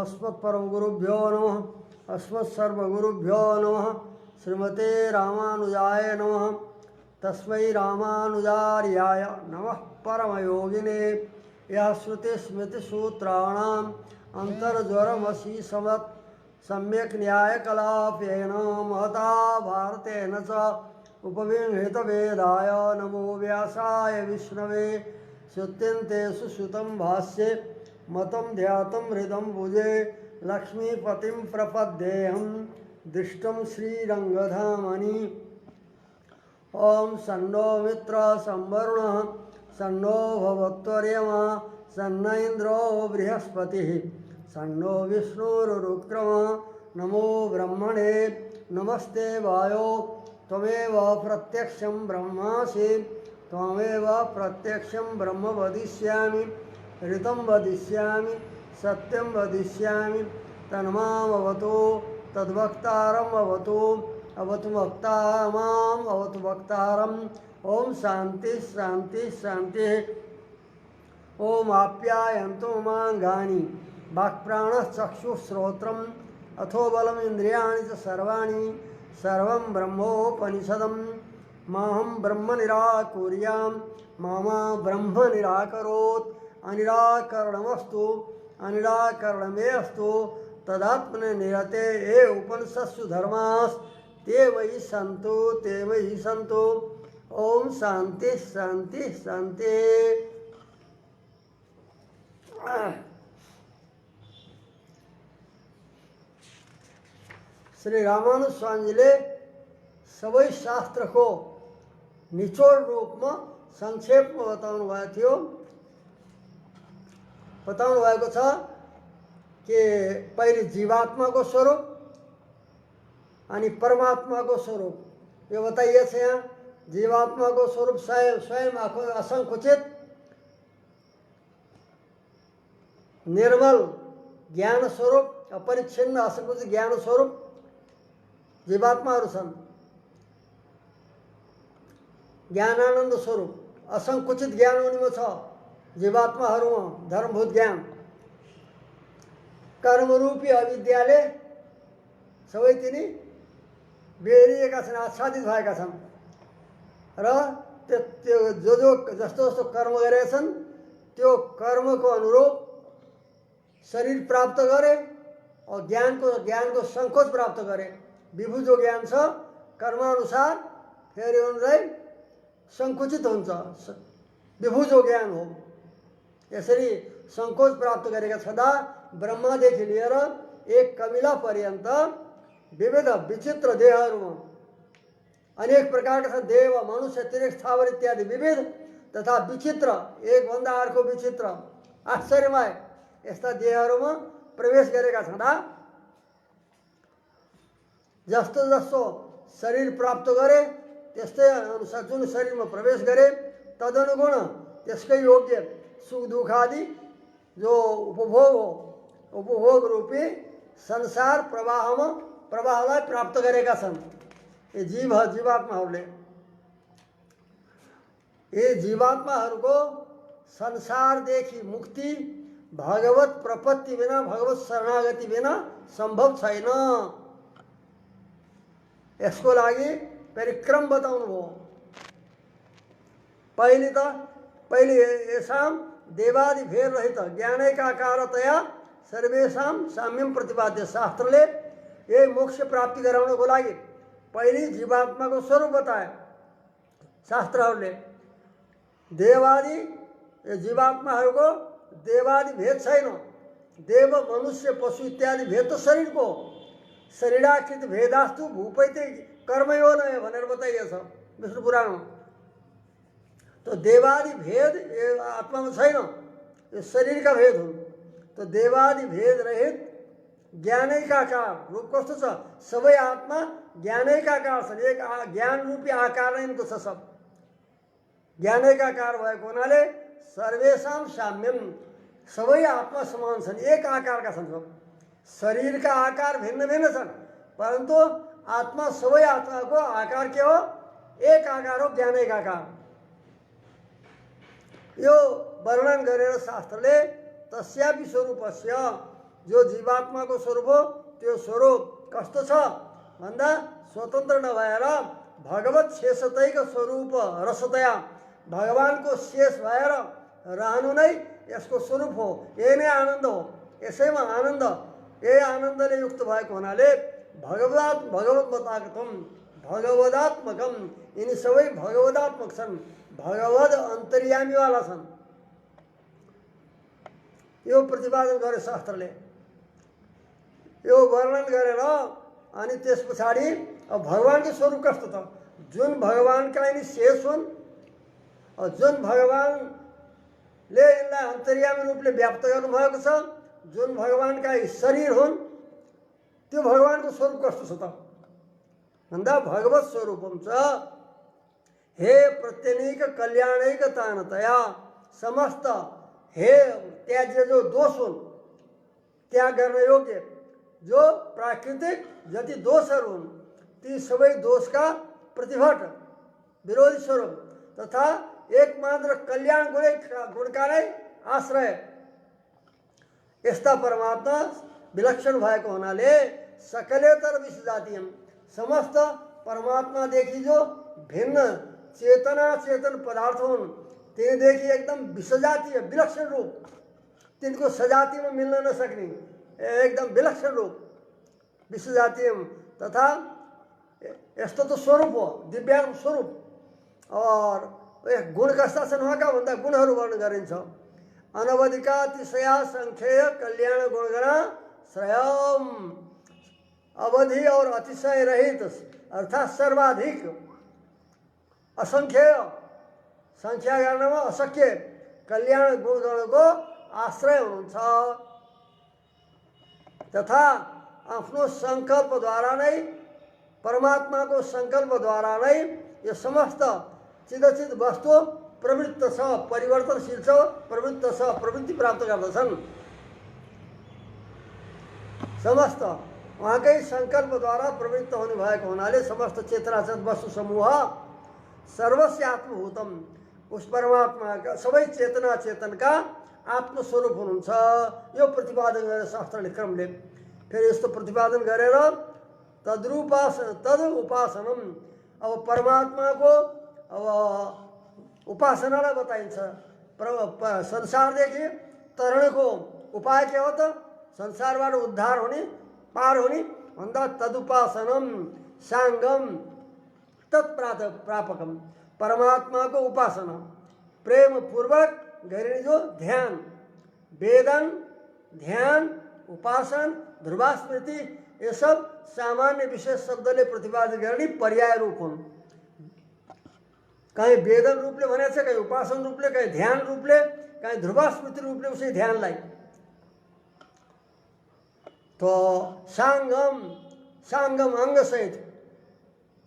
अस्मत्परमगुरुभ्यो नमः। अस्मत्सर्वगुरुभ्यो नमः। श्रीमते रामानुजाय नमः। तस्मै रामानुजार्याय नमः परमयोगिने। यः श्रुतिस्मृतिसूत्राणाम् अन्तर्ज्वरमशीषवत् सम्यक् न्यायकलापेन महता भारतेन च उपविंहितवेदाय नमो व्यासाय विष्णवे। श्रुत्यन्तेषु श्रुतं भाष्ये मतं ध्यातं हृदं भुजे लक्ष्मीपतिं प्रपद्येऽहं दृष्टं श्रीरङ्गधामनि। ओं सन्नो मित्रः संवरुणः सन्नो भवत्वर्यमा सन्न इन्द्रो बृहस्पतिः सन्नो विष्णुरुक्रमः। नमो ब्रह्मणे नमस्ते वायो त्वमेव प्रत्यक्षं ब्रह्मासि त्वमेव प्रत्यक्षं ब्रह्म वदिष्यामि ऋतं वदिष्यामि सत्यं वदिष्यामि तन्मामवतु तद्वक्तारम् अवतु अवतु वक्तारम् अवतु वक्तारम्। ओम शांति शांति शांति। ओम आप्यायन्तु ममाङ्गानि वाक्प्राणश्चक्षुश्रोत्रम् अथो बलम् इन्द्रियाणि च सर्वाणि सर्वं ब्रह्मोपनिषदम्। माहं ब्रह्म निराकुर्यां मामा ब्रह्म निराकरोत्। अनिराकरणमस्तु अनिराकरणमे अस्तु तदात्मने निरते ये उपनिषत्सु धर्मास् ते वै सन्तु ते वै सन्तु। ओम शांति शांति शांति। श्री रामानुज स्वामीले सबै शास्त्र को निचोड़ रूप में संक्षेप में बताउनु भएको थियो। बताउनु भएको छ कि पहिले जीवात्मा को स्वरूप अनि परमात्मा को स्वरूप यो बताइएछ। यहाँ जीवात्मा को स्वरूप स्वयं असंकुचित निर्मल ज्ञान स्वरूप अपरिच्छिन्न असंकुचित ज्ञान स्वरूप जीवात्माहरू छन्। ज्ञानानंद स्वरूप असंकुचित ज्ञान उनीमा छ जीवात्माहरूमा धर्मभूत ज्ञान। कर्मरूपी अविद्याले सबै तिनी बेरिएका छन् आच्छादित भएका छन् र त्यो जो जस्तो जस्तो कर्म गरेका छन् त्यो कर्मको अनुरूप शरीर प्राप्त गरे और ज्ञानको संकोच प्राप्त गरे। विभु जो ज्ञान छ कर्मानुसार फेरि उनलाई संकुचित हुन्छ विभु जो ज्ञान हो। यसरी संकोच प्राप्त गरेका छँदा ब्रह्मादेखि लिएर एक कमिला पर्यन्त विविध विचित्र देहहरूमा अनेक प्रकारका छन्। देव मनुष्य तिरेक स्थावर इत्यादि विविध तथा विचित्र एक भन्दा अर्को विचित्र आश्चर्यमय यस्ता देहहरूमा प्रवेश गरेका छँदा जस्तो जस्तो शरीर प्राप्त गरे त्यस्तै अनुसार जुन शरीरमा प्रवेश गरे तदनुगुण त्यसकै योग्य सुख दुख आदि जो उपभोग हो उपभोग रूपी संसार प्रवाहलाई प्राप्त गरेका छन्। ये जीवात्माहरूले ये जीवात्माहरूको संसारदेखि मुक्ति भगवत प्रपत्ति बिना भगवत शरणागति बिना संभव छैन। यसको लागि परिक्रम बताउनु भयो। पहिले येषां देवादि भेद रहित ज्ञानैकाकारतया सर्वेषां साम्यम प्रतिपाद्य। शास्त्रले यही मोक्ष प्राप्ति गराउनको लागि पहिले जीवात्माको स्वरूप बताए। शास्त्रहरूले देवादि जीवात्माहरूको देवादि भेद छैन। देव मनुष्य पशु इत्यादि भेद तो शरीरको शरीराकृत भेदास्तु भूपैते कर्मयोनय भनेर बताइएको छ विष्णु पुराणमा। तो देवादि भेद आत्मामा छैन, यो शरीरका भेद हुन्। तो देवादि भेद रहित ज्ञानैकाकार रूप कस्तो छ सबै आत्मा ज्ञानैकाकार छन्। एक ज्ञान रूपी आकार नै यिनको छ सब। ज्ञानैकाकार भएको हुनाले सर्वेषां साम्यम सबै आत्मा समान छन् एक आकारका छन् सब। शरीरका आकार भिन्न भिन्न छन् परन्तु आत्मा सबै आत्माको आकार के हो एक आकार हो ज्ञानैकाकार। यो वर्णन गरेर शास्त्रले तस्यापि स्वरूपस्य जो जीवात्माको स्वरूप हो त्यो स्वरूप कस्तो छ भन्दा स्वतन्त्र नभएर भगवत शेषतैको स्वरूप रसतया भगवानको शेष भएर रहनु नै यसको स्वरूप हो। यही नै आनन्द हो। यसैमा आनन्द, यही आनन्दले युक्त भएको हुनाले भगवद्गीतागतम भगवदात्मकम, यिनी सबै भगवदात्मक छन्, भगवद अन्तर्यामीवाला छन्। यो प्रतिपादन गरे शास्त्रले, यो वर्णन गरेर अनि त्यस पछाडि अब भगवानको स्वरूप कस्तो त, जुन भगवानका यिनी शेष हुन्, जुन भगवानले यिनलाई अन्तर्यामी रूपले व्याप्त गर्नुभएको छ, जुन भगवानका शरीर हुन्, त्यो भगवानको स्वरूप कस्तो छ त भन्दा भगवत स्वरूपम छ। हे प्रत्यनीक कल्याणैक तानतया, समस्त हे त्याज्य जो दोष हुन्, त्याग गर्न योग्य जो प्राकृतिक जति दोषहरू हुन्, ती सबै दोषका प्रतिभट विरोधी स्वरूप तथा एकमात्र कल्याण गुणका नै आश्रय यस्ता परमात्मा विलक्षण भएको हुनाले सकलेतर विश्वजातीय, समस्त परमात्मादेखि जो भिन्न चेतना चेतन पदार्थ हुन् तिनीदेखि एकदम विश्वजातीय विलक्षण रूप, तिनको सजातीयमा मिल्न नसक्ने एकदम विलक्षण रूप विश्वजातीय तथा यस्तो त स्वरूप हो, दिव्यात्म स्वरूप। और गुण कस्ता छन् उहाँका भन्दा गुणहरू वर्णन गरिन्छ। अनवधिका अतिशया संख्येय कल्याण गुणगणा श्रयम, अवधि और अतिशय रहित अर्थात् सर्वाधिक असंख्य, संख्या गर्नमा अशक्य कल्याण गुणगणको आश्रय हुनुहुन्छ तथा आफ्नो सङ्कल्पद्वारा नै, परमात्माको सङ्कल्पद्वारा नै यो समस्त चिदचित वस्तु प्रवृत्त छ, परिवर्तनशील छ, प्रवृत्त छ, प्रवृत्ति प्राप्त गर्दछन्। समस्त उहाँकै सङ्कल्पद्वारा प्रवृत्त हुनुभएको हुनाले समस्त चेतनाचेत वस्तु समूह सर्वस्य आत्मभूतम, उस परमात्माका सबै चेतना चेतनका आत्मस्वरूप हुनुहुन्छ। यो प्रतिपादन गरेर शास्त्रले क्रमले फेरि यस्तो प्रतिपादन गरेर तद उपासनम, अब परमात्माको अब उपासनालाई बताइन्छ। संसारदेखि तरणको उपाय के हो त, संसारबाट उद्धार हुने, पार हुने भन्दा तदुपासनम साङ्गम तत्प्रापकम, परमात्माको उपासना प्रेमपूर्वक गरिने जो ध्यान, वेदन ध्यान उपासन ध्रुवास्मृति ये सब सामान्य विशेष शब्दले प्रतिपादन गर्ने पर्याय रूप हुन्। कहीँ वेदन रूपले भनेको छ, कहीँ उपासन रूपले, कहीँ ध्यान रूपले, कहीँ ध्रुवास्मृति रूपले उसै ध्यानलाई। तो साङ्गम अंग सहित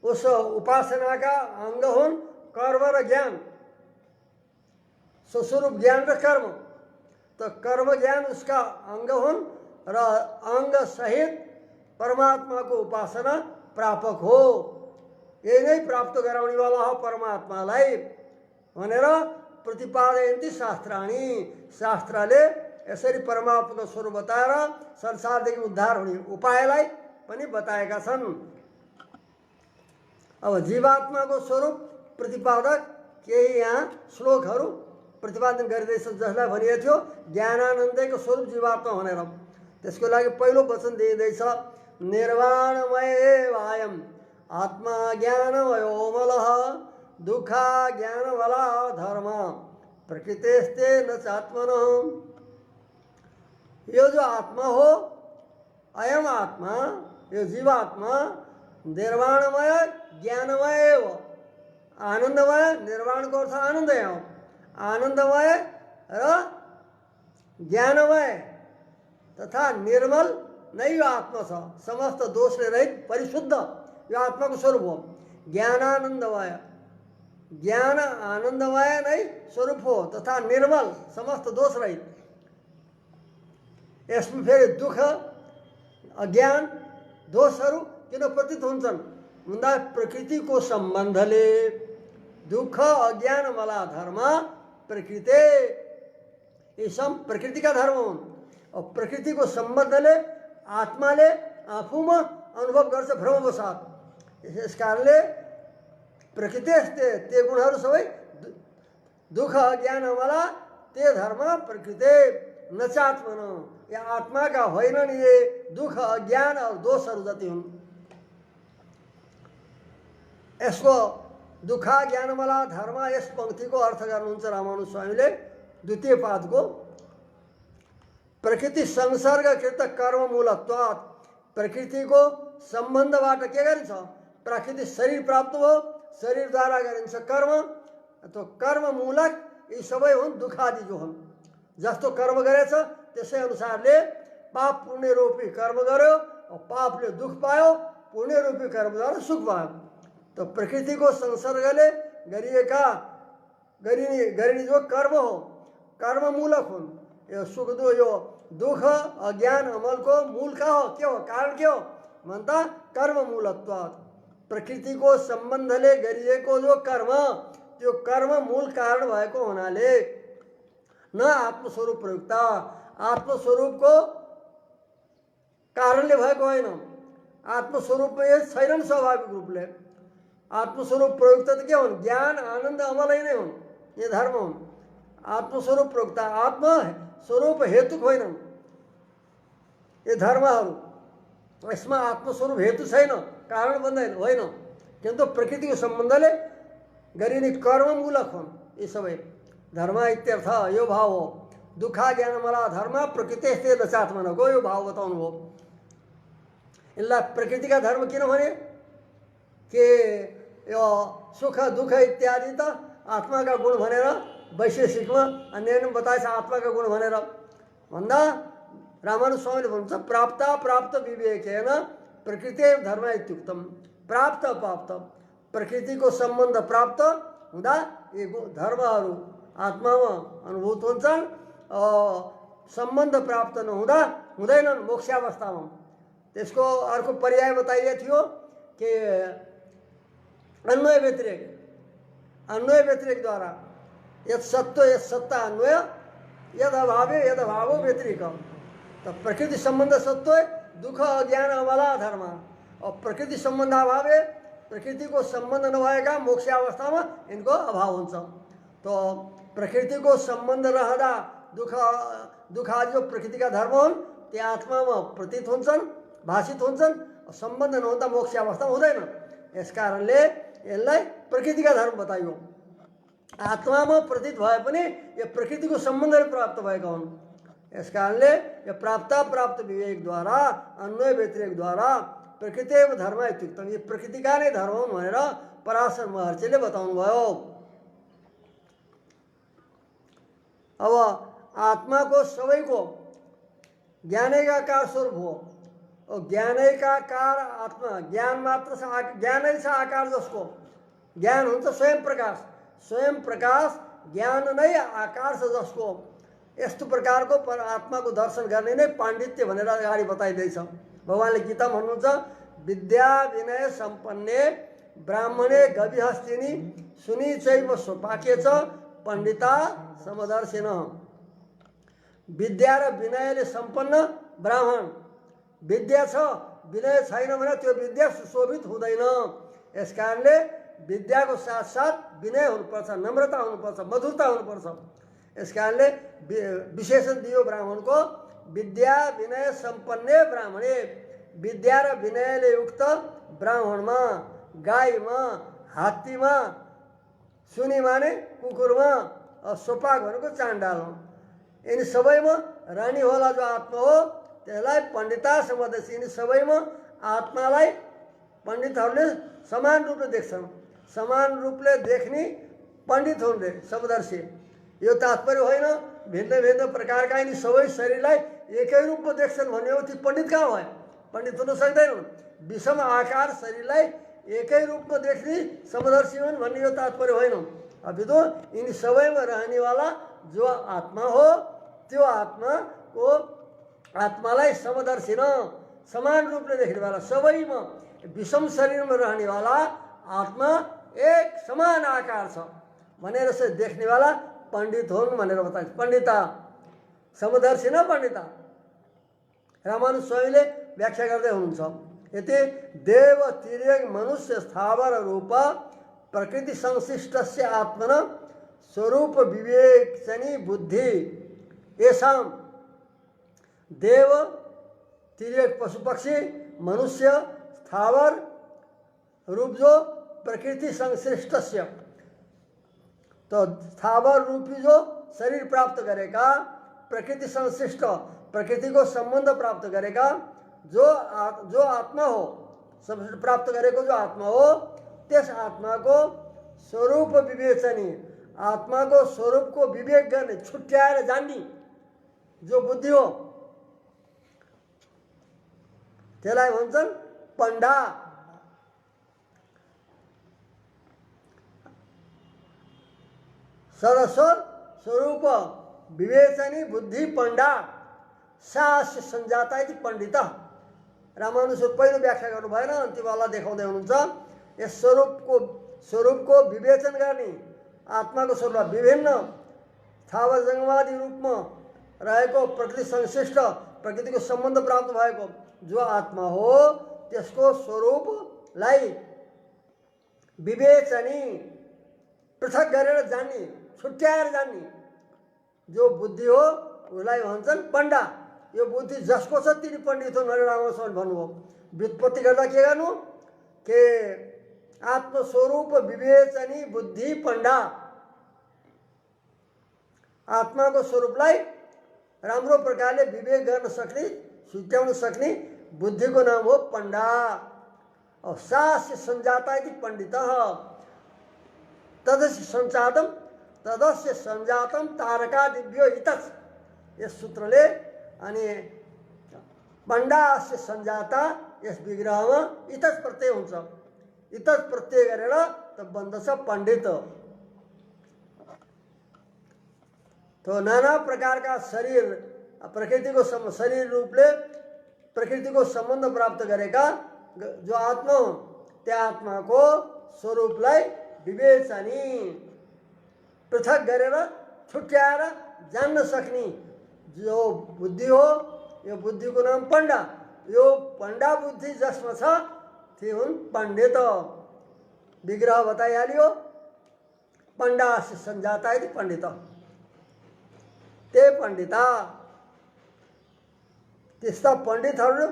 उस उपासना का अंग हुन् कर्म र ज्ञान, स्वस्वरूप ज्ञान र कर्म। तो कर्म ज्ञान उसका अंग हुन् र अंग सहित परमात्मा को उपासना प्रापक हो। यही नै प्राप्त गराउनेवाला हो परमात्मालाई भनेर प्रतिपादयन्ति शास्त्राणि, शास्त्रले यसरी परमात्माको स्वरूप बताएर संसारदेखि उद्धार हुने उपायलाई पनि बताएका छन्। अब जीवात्माको स्वरूप प्रतिपादक केही यहाँ श्लोकहरू प्रतिपादन गरिँदैछ, जसलाई भनिएको थियो ज्ञानानन्दको स्वरूप जीवात्मा भनेर। त्यसको लागि पहिलो वचन दिइँदैछ, निर्वाणमय वायम आत्मा ज्ञानमयो मलः दुःखा ज्ञानवला धर्म प्रकृतेस्ते न चात्मनः। यो जो आत्मा हो, अयम आत्मा, यो जीवात्मा निर्वाणमय ज्ञानमय हो, आनन्दमय, निर्वाणको अर्थ आनन्दमय हो, आनन्दमय र ज्ञानमय तथा निर्मल नै यो आत्मा छ, समस्त दोषले रहित परिशुद्ध यो आत्माको स्वरूप हो। ज्ञानानन्दमय, ज्ञान आनन्दमय नै स्वरूप हो तथा निर्मल समस्त दोष रहित। यसमा फेरि दुःख अज्ञान दोषहरू किन प्रतीत हुन्छन् भन्दा प्रकृतिको सम्बन्धले। दुःख अज्ञान मला धर्म प्रकृति, यी सब प्रकृतिका धर्म हुन्। और प्रकृतिको सम्बन्धले आत्माले आफूमा अनुभव गर्छ भ्रमवसात। यस कारणले प्रकृति ते गुणहरू सबै दुःख अज्ञान वाला ते धर्म प्रकृति नचात्मन, या आत्मा का होइनन् ये दुःख अज्ञान और दोषहरू जति हुन्। यसको दुःख ज्ञान वाला धर्म यस पंक्तिको अर्थ गर्नुहुन्छ रामानुज स्वामीले द्वितीय पादको। प्रकृति संसर्गकृत कर्म मूलत्वात्, प्रकृतिको सम्बन्धबाट के गरिन्छ? प्राकृतिक शरीर प्राप्त हो, शरीरद्वारा गरिन्छ कर्म, तो कर्म मूलक यी सबै हुन् दुःखादि जो हुन्। जस्तो कर्म गरेछ त्यसै अनुसारले पाप पुण्य रूपी कर्म गर्यो और पापले दुःख पायो, पुण्य रूपी कर्मद्वारा सुख पायो। तो प्रकृतिको संसर्गले गरिने जो कर्म हो कर्म मूलक हुन्। यो सुख यो दुःख अज्ञान अमलको मूल का हो, के हो, कारण के हो भन्दा कर्म मूलत्वात्। प्रकृतिको सम्बन्धले गरिएको जो कर्म त्यो कर्म मूल कारण भएको हुनाले न आत्मस्वरूप प्रयुक्ता, आत्मस्वरूपको कारणले भएको होइन। आत्मस्वरूपमा यो छैनन् स्वाभाविक रूपले। आत्मस्वरूप प्रयुक्त त के हुन्? ज्ञान आनन्द अमलै नै हुन्, ये धर्म हुन्। आत्मस्वरूप प्रयुक्त आत्मस्वरूप हेतुक होइनन् ये धर्महरू। यसमा आत्मस्वरूप हेतु छैन, कारण बन्दैन होइन, किन्तु प्रकृतिको सम्बन्धले गरिने कर्म मूलक हुन् यी सबै धर्म इत्यर्थ। यो भाव हो दुःख ज्ञान मला धर्म प्रकृतिस्ते दशात्मनको यो भाव बताउनु हो। यसलाई प्रकृतिका धर्म किन भने के यो सुख दुःख इत्यादि त आत्माका गुण भनेर वैशेषिकमा अन्य बताएछ आत्माका गुण भनेर भन्दा रामानुज स्वामीले भन्नुहुन्छ प्राप्त प्राप्त विवेकेन प्रकृति धर्म इत्युक्तम। प्राप्त प्राप्त प्रकृतिको सम्बन्ध प्राप्त हुँदा यी धर्महरू आत्मामा अनुभूत हुन्छन्। सम्बन्ध प्राप्त नहुँदा हुँदैनन् मोक्षावस्थामा। त्यसको अर्को पर्याय बताइए थियो कि अन्वय व्यतिरेक, अन्वय व्यतिरेकद्वारा यद सत्व यद सत्ता अन्वय यद अभावे यद अभावो व्यतिरिक। तो प्रकृति सम्बन्ध सत्व दुःख अज्ञान वाला धर्म और प्रकृति सम्बन्ध अभावे प्रकृतिको सम्बन्ध नभएका मोक्ष अवस्थामा इनको अभाव हुन्छ। तो प्रकृतिको सम्बन्ध रहँदा दुःख आदि जो प्रकृतिका धर्म हुन् त्यो आत्मामा प्रतीत हुन्छन्, भाषित हुन्छन्। सम्बन्ध नहुँदा मोक्ष अवस्थामा हुँदैन। यस कारणले यसलाई प्रकृतिका धर्म बताइयो। आत्मामा प्रतीत भए पनि यो प्रकृतिको सम्बन्धले प्राप्त भएका हुन्। यस कारणले यो प्राप्त प्राप्त विवेकद्वारा अन्वय व्यतिरेकद्वारा प्रकृति धर्म इत्युक्तम, ये प्रकृतिका नै धर्म हुन् भनेर पराशर महर्षिले बताउनु भयो। अब आत्माको सबैको ज्ञानैका कार स्वरूप हो और ज्ञानैका कार आत्मा ज्ञान मात्र छ, ज्ञानै छ आकार जसको ज्ञान हुन्छ स्वयं प्रकाश, स्वयं प्रकाश ज्ञान नै आकार छ जसको। यस्तो प्रकारको पर आत्माको दर्शन गर्ने नै पाण्डित्य भनेर अगाडि बताइदैछ। भगवानले गीतामा भन्नुहुन्छ विद्या विनय सम्पन्ने ब्राह्मणे गविहस्तिनी सुनी चैव स्वपाके च पण्डिता समदर्शिन। विद्या र विनयले सम्पन्न ब्राह्मण, विद्या छ विनय छैन भने त्यो विद्या सुशोभित हुँदैन। यस कारणले विद्याको साथसाथ विनय हुनुपर्छ, नम्रता हुनुपर्छ, मधुरता हुनुपर्छ। यस कारणले विशेषण दियो ब्राह्मणको विद्या विनय सम्पन्ने ब्राह्मणे। विद्या र विनयले युक्त ब्राह्मणमा, गाईमा, हात्तीमा, सुनी माने कुकुरमा, सोपाक भनेको चाण्डालमा, यिनी सबैमा रहने होला जो आत्मा हो त्यसलाई पण्डिता समदर्शी। यिनी सबैमा आत्मालाई पण्डितहरूले समान रूपले देख्छन्। समान रूपले देख्ने पण्डित हुन् रे समदर्शी। यो तात्पर्य होइन भिन्न भिन्न प्रकारका यिनी सबै शरीरलाई एकै रूपमा देख्छन् भन्ने हो, ती पण्डित कहाँ भयो? पण्डित हुन सक्दैनन्। विषम आकार शरीरलाई एकै रूपमा देख्ने समदर्शी हुन् भन्ने यो तात्पर्य होइन। अपितु यिनी सबैमा रहनेवाला जो आत्मा हो त्यो आत्माको आत्मालाई समदर्शी न समान रूपले देख्नेवाला, सबैमा विषम शरीरमा रहनेवाला आत्मा एक समान आकार छ भनेर चाहिँ देख्नेवाला पण्डित हुन् भनेर बताइन्छ। पण्डिता समदर्शी न पण्डिता, रामानुज स्वामीले व्याख्या गर्दै हुनुहुन्छ। यति देव तिर्यक मनुष्य स्थावर रूप प्रकृति संश्लिष्टस्य आत्मन स्वरूप विवेचनी बुद्धि येषाम देव तिर्यक पशु पक्षी मनुष्य स्थावर रूप जो प्रकृति संश्लिष्टस्य, तो स्थावर रूपी जो शरीर प्राप्त करेगा, प्रकृति संश्लिष्ट प्रकृति को संबंध प्राप्त करेगा, जो आत्मा हो, सब प्राप्त करेगा जो आत्मा हो, त्यस आत्मा को स्वरूप विवेचनी, आत्मा को स्वरूप को विवेक गर्ने छुट्याएर जान्ने जो बुद्धि हो त्यसलाई भन्छन् पण्डा। सरस्व स्वरूप विवेचनी बुद्धि पण्डा सास्य संजाता इति पण्डित। रामानुज पहिलो व्याख्या गर्नु भएन, अन्तिमवाला देखाउँदै हुनुहुन्छ। यस स्वरूपको विवेचन गर्ने, आत्माको स्वरूप विभिन्न स्थावर जङ्गमादि रूपमा रहेको प्रकृति संश्लिष्ट प्रकृतिको सम्बन्ध प्राप्त भएको जो आत्मा हो त्यसको स्वरूपलाई विवेचनी पृथक गरेर जान्ने, छुट्याएर जान्ने जो बुद्धि हो उसलाई भन्छन् पण्डा। यो बुद्धि जसको छ तिनी पण्डित हो भनेर रामानुजले भन्नुभयो। व्युत्पत्ति गर्दा के गर्नु के आत्मस्वरूप विवेचनी बुद्धि पण्डा, आत्माको स्वरूपलाई राम्रो प्रकारले विवेक गर्न सक्ने, छुट्याउन सक्ने बुद्धिको नाम हो पण्डा। और सास्य संजाता इति पण्डितः तदस्य संजातम तारकादिभ्यो हितस्। यस सूत्रले अनि पण्डास्य संजाता यस विग्रहमा इतस् प्रत्यय हुन्छ। इतस् प्रत्यय गरेर त बन्दछ पण्डित। तो नाना प्रकार का शरीर प्रकृति को शरीर रूपले प्रकृति को संबंध प्राप्त गरेका जो आत्मा हो त्या आत्मा को स्वरूपलाई विवेचनी पृथक गरेर छुट्याएर जान्न सक्ने जो बुद्धि हो यो बुद्धिको नाम पण्डा। यो पण्डा बुद्धि जसमा छ ती हुन् पण्डित। विग्रह बताइहाल्यो पण्डा संजाता इति पण्डित। ते पण्डिता त्यस्ता पण्डितहरू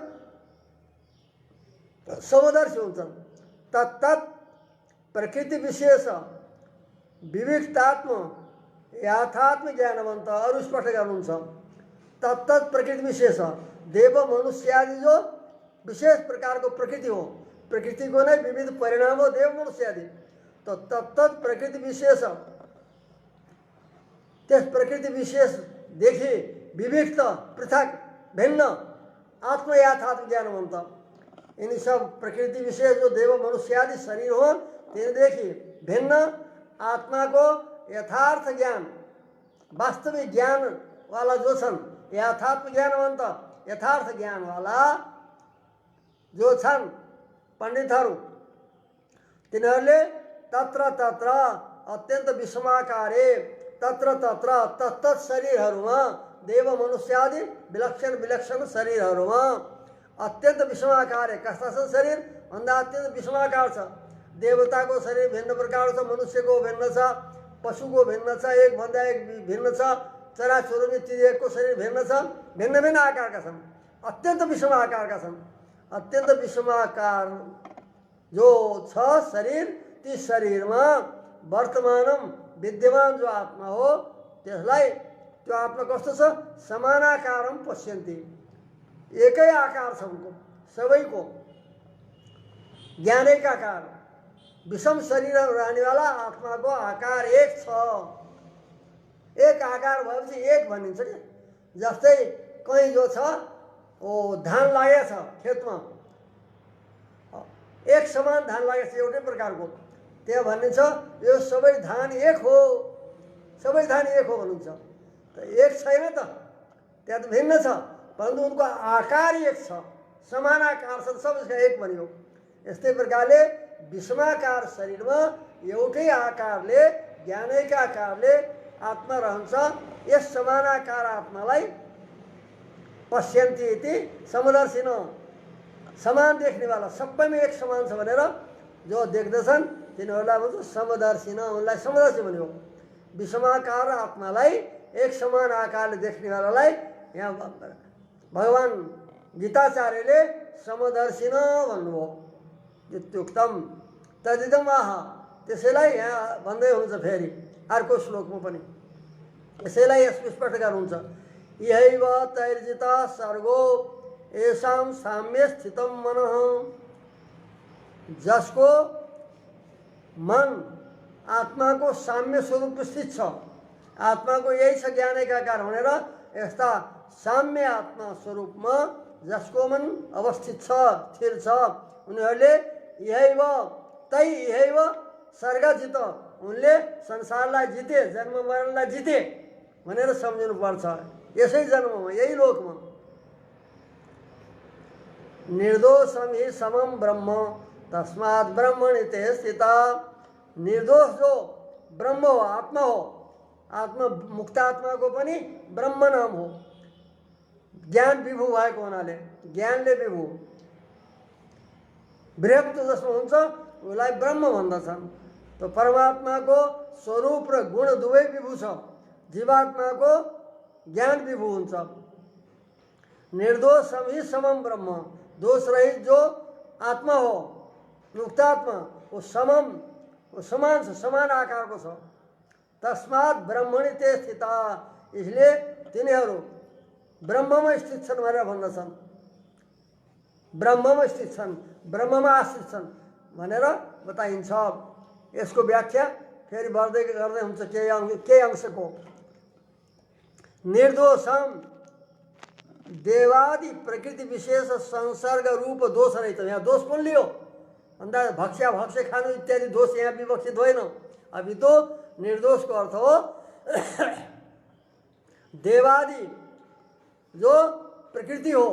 समदर्शी हुन्छन्। तत्तत् प्रकृति विशेष विविक्तात्म यथात्म ज्ञानवन्त। अरू स्पष्ट गर्नुहुन्छ तत्तत् प्रकृति विशेष देव मनुष्य आदि जो विशेष प्रकार को प्रकृति हो, प्रकृति को नै विविध परिणाम हो देव मनुष्य आदि। तो तत्तत् प्रकृति विशेष त्यस प्रकृति विशेष देखि विविक्त पृथक भिन्न आत्म यथात्म ज्ञानवन्त। इन सब प्रकृति विशेष जो देव मनुष्य आदि शरीर हो तिनदेखि भिन्न आत्मा को यथार्थ ज्ञान वास्तविक ज्ञान वाला जो छन् यथात्म ज्ञानवन्त यथार्थ ज्ञान वाला जो छन् पण्डितहरू तिनीहरूले तत्र तत्र अत्यन्त विषमाकारे तत्र तत्र तत्तत् शरीरहरूमा देव मनुष्य आदि विलक्षण विलक्षण शरीरहरूमा अत्यन्त विषमाकार है। कस्ता छ शरीर भन्दा अत्यन्त विषमाकार छ। देवताको शरीर भिन्न प्रकार छ, मनुष्यको भिन्न छ, पशुको भिन्न छ, एक भन्दा एक भिन्न छ, चराचुरुङ्गी तिर्यकको शरीर भिन्न छ, भिन्न भिन्न आकारका छन्, अत्यन्त विषमाकारका छन्। अत्यन्त विषमाकार जो छ शरीर ती शरीरमा वर्तमानम विद्यमान जो आत्मा हो त्यसलाई त्यो आत्मा कस्तो छ समानाकारम पश्यन्ति एकै आकार छ उनको सबैको ज्ञान एक आकार। विषम शरीर रहने वाला आत्मा को आकार एक छ। एक आकार भएपछि एक भनिन्छ के। जस्तै कहीँ जो छ ओ धान लागेको छ खेतमा एक समान धान लागेको छ एउटै प्रकारको त्यहाँ भनिन्छ यो सबै धान एक हो, सबै धान एक हो भनिन्छ। त एक छैन त त्यहाँ त भिन्न छ परन्तु उनको आकार एक छ, समान आकार छ, सबैका एक बन्यो। यस्तै प्रकारले विषमाकार शरीरमा एउटै आकारले ज्ञानैका आकारले आत्मा रहन्छ। यस समानाकार आत्मालाई पश्यन्ति इति समदर्शिन, समान देख्ने वाला, सबैमा एक समान छ भनेर जो देख्दछन् तिनीहरूलाई भन्छ समदर्शिन, उनलाई समदर्शी भन्यो। विषमाकार आत्मालाई एक समान आकारले देख्नेवालालाई यहाँ भगवान गीताचार्यले समदर्शिन भन्नुभयो। इत्युक्तम तदिदम आह, त्यसैलाई यहाँ भन्दै हुनुहुन्छ फेरि अर्को श्लोकमा पनि यसैलाई स्पष्ट गर्नुहुन्छ। यहैव तैर्जिता सर्गो येषां साम्ये स्थितं मनः, जसको मन आत्मा को साम्य स्वरूप स्थित छ, आत्मा को यही छ ज्ञान एकाकार भनेर यस्ता साम्य आत्मा स्वरूपमा जसको मन अवस्थित छ, स्थिर छ, उनीहरूले यहैव तै यहैव सर्ग जित, उनले संसारलाई जिते, जन्म मरणलाई जिते भनेर सम्झिनु पर्छ। यसै जन्ममा यही लोकमा निर्दोषम ही समम ब्रह्म तस्मात् ब्रह्मणि ते स्थिता, निर्दोष जो ब्रह्म हो, आत्मा हो, आत्मा मुक्त आत्मा को पनि ब्रह्म नाम हो। ज्ञान विभू भएको हुनाले ज्ञानले विभू, बृहत् जसमा हुन्छ उसलाई ब्रह्म भन्दछन्। तो परमात्मा को स्वरूप र गुण दुवै विभू छ, जीवात्मा को ज्ञान विभू हुन्छ। निर्दोष ही समम ब्रह्म, दोष रहित जो आत्मा हो, मुक्तात्मा, वो समम, वो समान छ, समान आकारको छ। तस्मात् ब्रह्मणि ते स्थिता, इसलिए तिनीहरू ब्रह्ममा स्थित छन् भनेर भन्दछन्। ब्रह्ममा स्थित छन्, ब्रह्ममा आश्रित छन् भनेर बताइन्छ। यसको व्याख्या फेरि बढ्दै गर्दै हुन्छ केही अंशको। निर्दोषम देवादि प्रकृति विशेष संसर्ग रूप दोष रहित, यहाँ दोष कौन लियो भन्दा भक्ष्या भक्ष्य खानु इत्यादि दोष यहाँ विवक्षित होइन। अभी तो निर्दोष को अर्थ हो देवादि जो प्रकृति हो,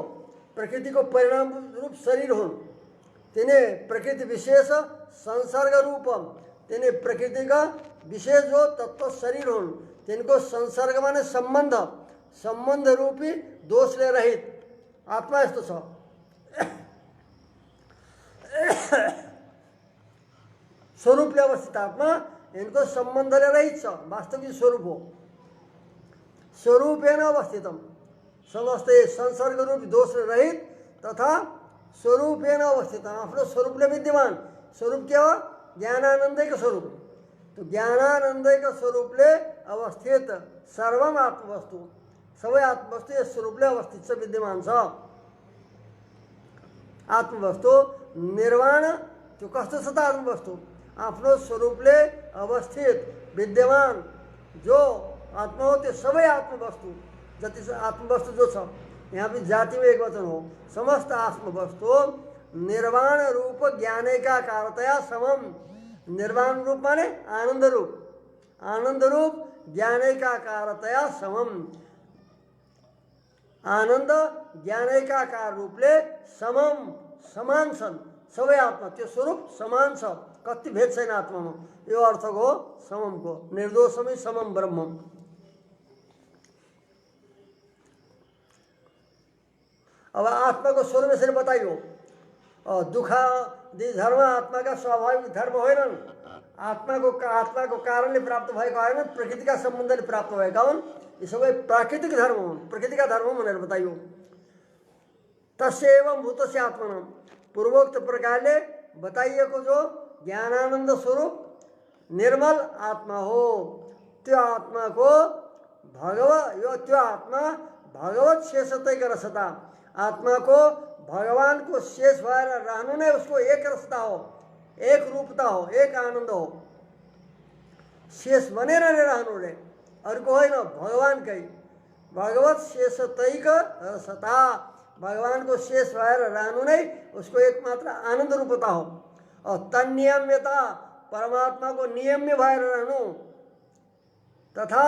प्रकृति को परिणाम रूप शरीर हो, तिन्हें प्रकृति विशेष संसर्ग रूप, तिन्हें प्रकृति का विशेष जो तत्व शरीर हो, तिनको संसर्ग माने संबंध, संबंध रूपी दोषले रहित आत्मा यस्तो छ। स्वरूपले अवस्थित आत्मा इनको संबंधले रहित छ, वास्तविक स्वरूप हो। स्वरूपेण अवस्थितम, समस्ते संसर्ग रूपी दोषले रहित तथा स्वरूपेण अवस्थित, आफ्नो स्वरूपले विद्यमान। स्वरूप के हो? ज्ञानानंदको स्वरूप। तो ज्ञानानंदको स्वरूपले अवस्थित सर्वम आत्मवस्तु, सबै आत्मवस्तु यस स्वरूपले अवस्थित छ, विद्यमान छ। आत्मवस्तु निर्वाण, त्यो कस्तो छ त आत्मवस्तु? आफ्नो स्वरूपले अवस्थित विद्यमान जो आत्मा हो, त्यो सबै आत्मवस्तु जति आत्मवस्तु जो छ, यहाँ पनि जातिमा एक वचन हो, समस्त आत्मवस्तु निर्वाण रूप ज्ञानैकाकारतया समम। निर्वाण रूप माने आनंद रूप, आनंद रूप ज्ञानैकाकारतया समम। आनंद ज्ञानैकाकार रूपले समम, समान छन् सबै आत्मा, त्यो स्वरूप समान छ, कति भेद छैन आत्मामा। यो अर्थ हो सममको, निर्दोषमै समम ब्रह्म। अब आत्मा को स्वरूप यसरी बताइयो। दुखादि धर्म आत्मा का स्वाभाविक धर्म होइनन्, आत्मा को कारणले प्राप्त भएको होइन, प्रकृतिका सम्बन्धले प्राप्त भएका हुन्। यी सबै प्राकृतिक धर्म हुन्, प्रकृतिका धर्म भनेर बताइयो। तस्यैवं भूतस्य आत्मना, पूर्वोक्त प्रकारले बताइएको जो ज्ञानानंद स्वरूप निर्मल आत्मा हो, त्यो आत्मा को त्यो आत्मा भगवत शेषतैका रसता, आत्मा को भगवान को शेष भएर रहनु नै उसको एक रसता हो, एक रूपता हो, एक आनंद हो। शेष बनेर नै रहनु रे, अर्को होइन, भगवानकै भगवत शेषतैक रसता, भगवान को शेष भएर रहनु नै उसको एकमात्र आनंद रूपता हो। और तन्नियम्यता, परमात्मा को नियम्य भएर रहनु, तथा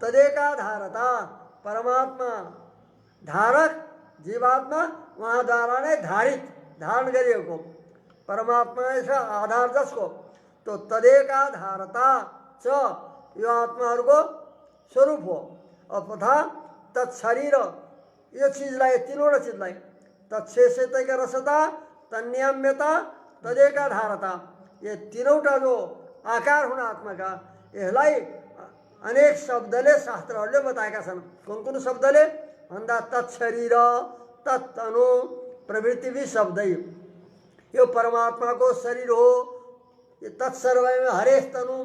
तदेकाधारता, परमात्मा धारक, जीवात्मा उहाँद्वारा नै धारित, धारण गरिएको, परमात्मा आधार जसको, तो तदेकाधारता च यो आत्माहरूको स्वरूप हो। तथा तत्शरीर यो चिजलाई तीनवटा चिजलाई तत्शेषतैका रसता तन्याम्यता तदेकाधारता ये तीनवटा जो आकार हुन् आत्माका यसलाई अनेक शब्दले शास्त्रहरूले बताएका छन्। कुन कुन शब्दले भन्दा तत्शरीर तत्तनु प्रवृत्ति भी शब्दै यो परमात्माको शरीर हो, ये तत्सर्वैव हरेश तनु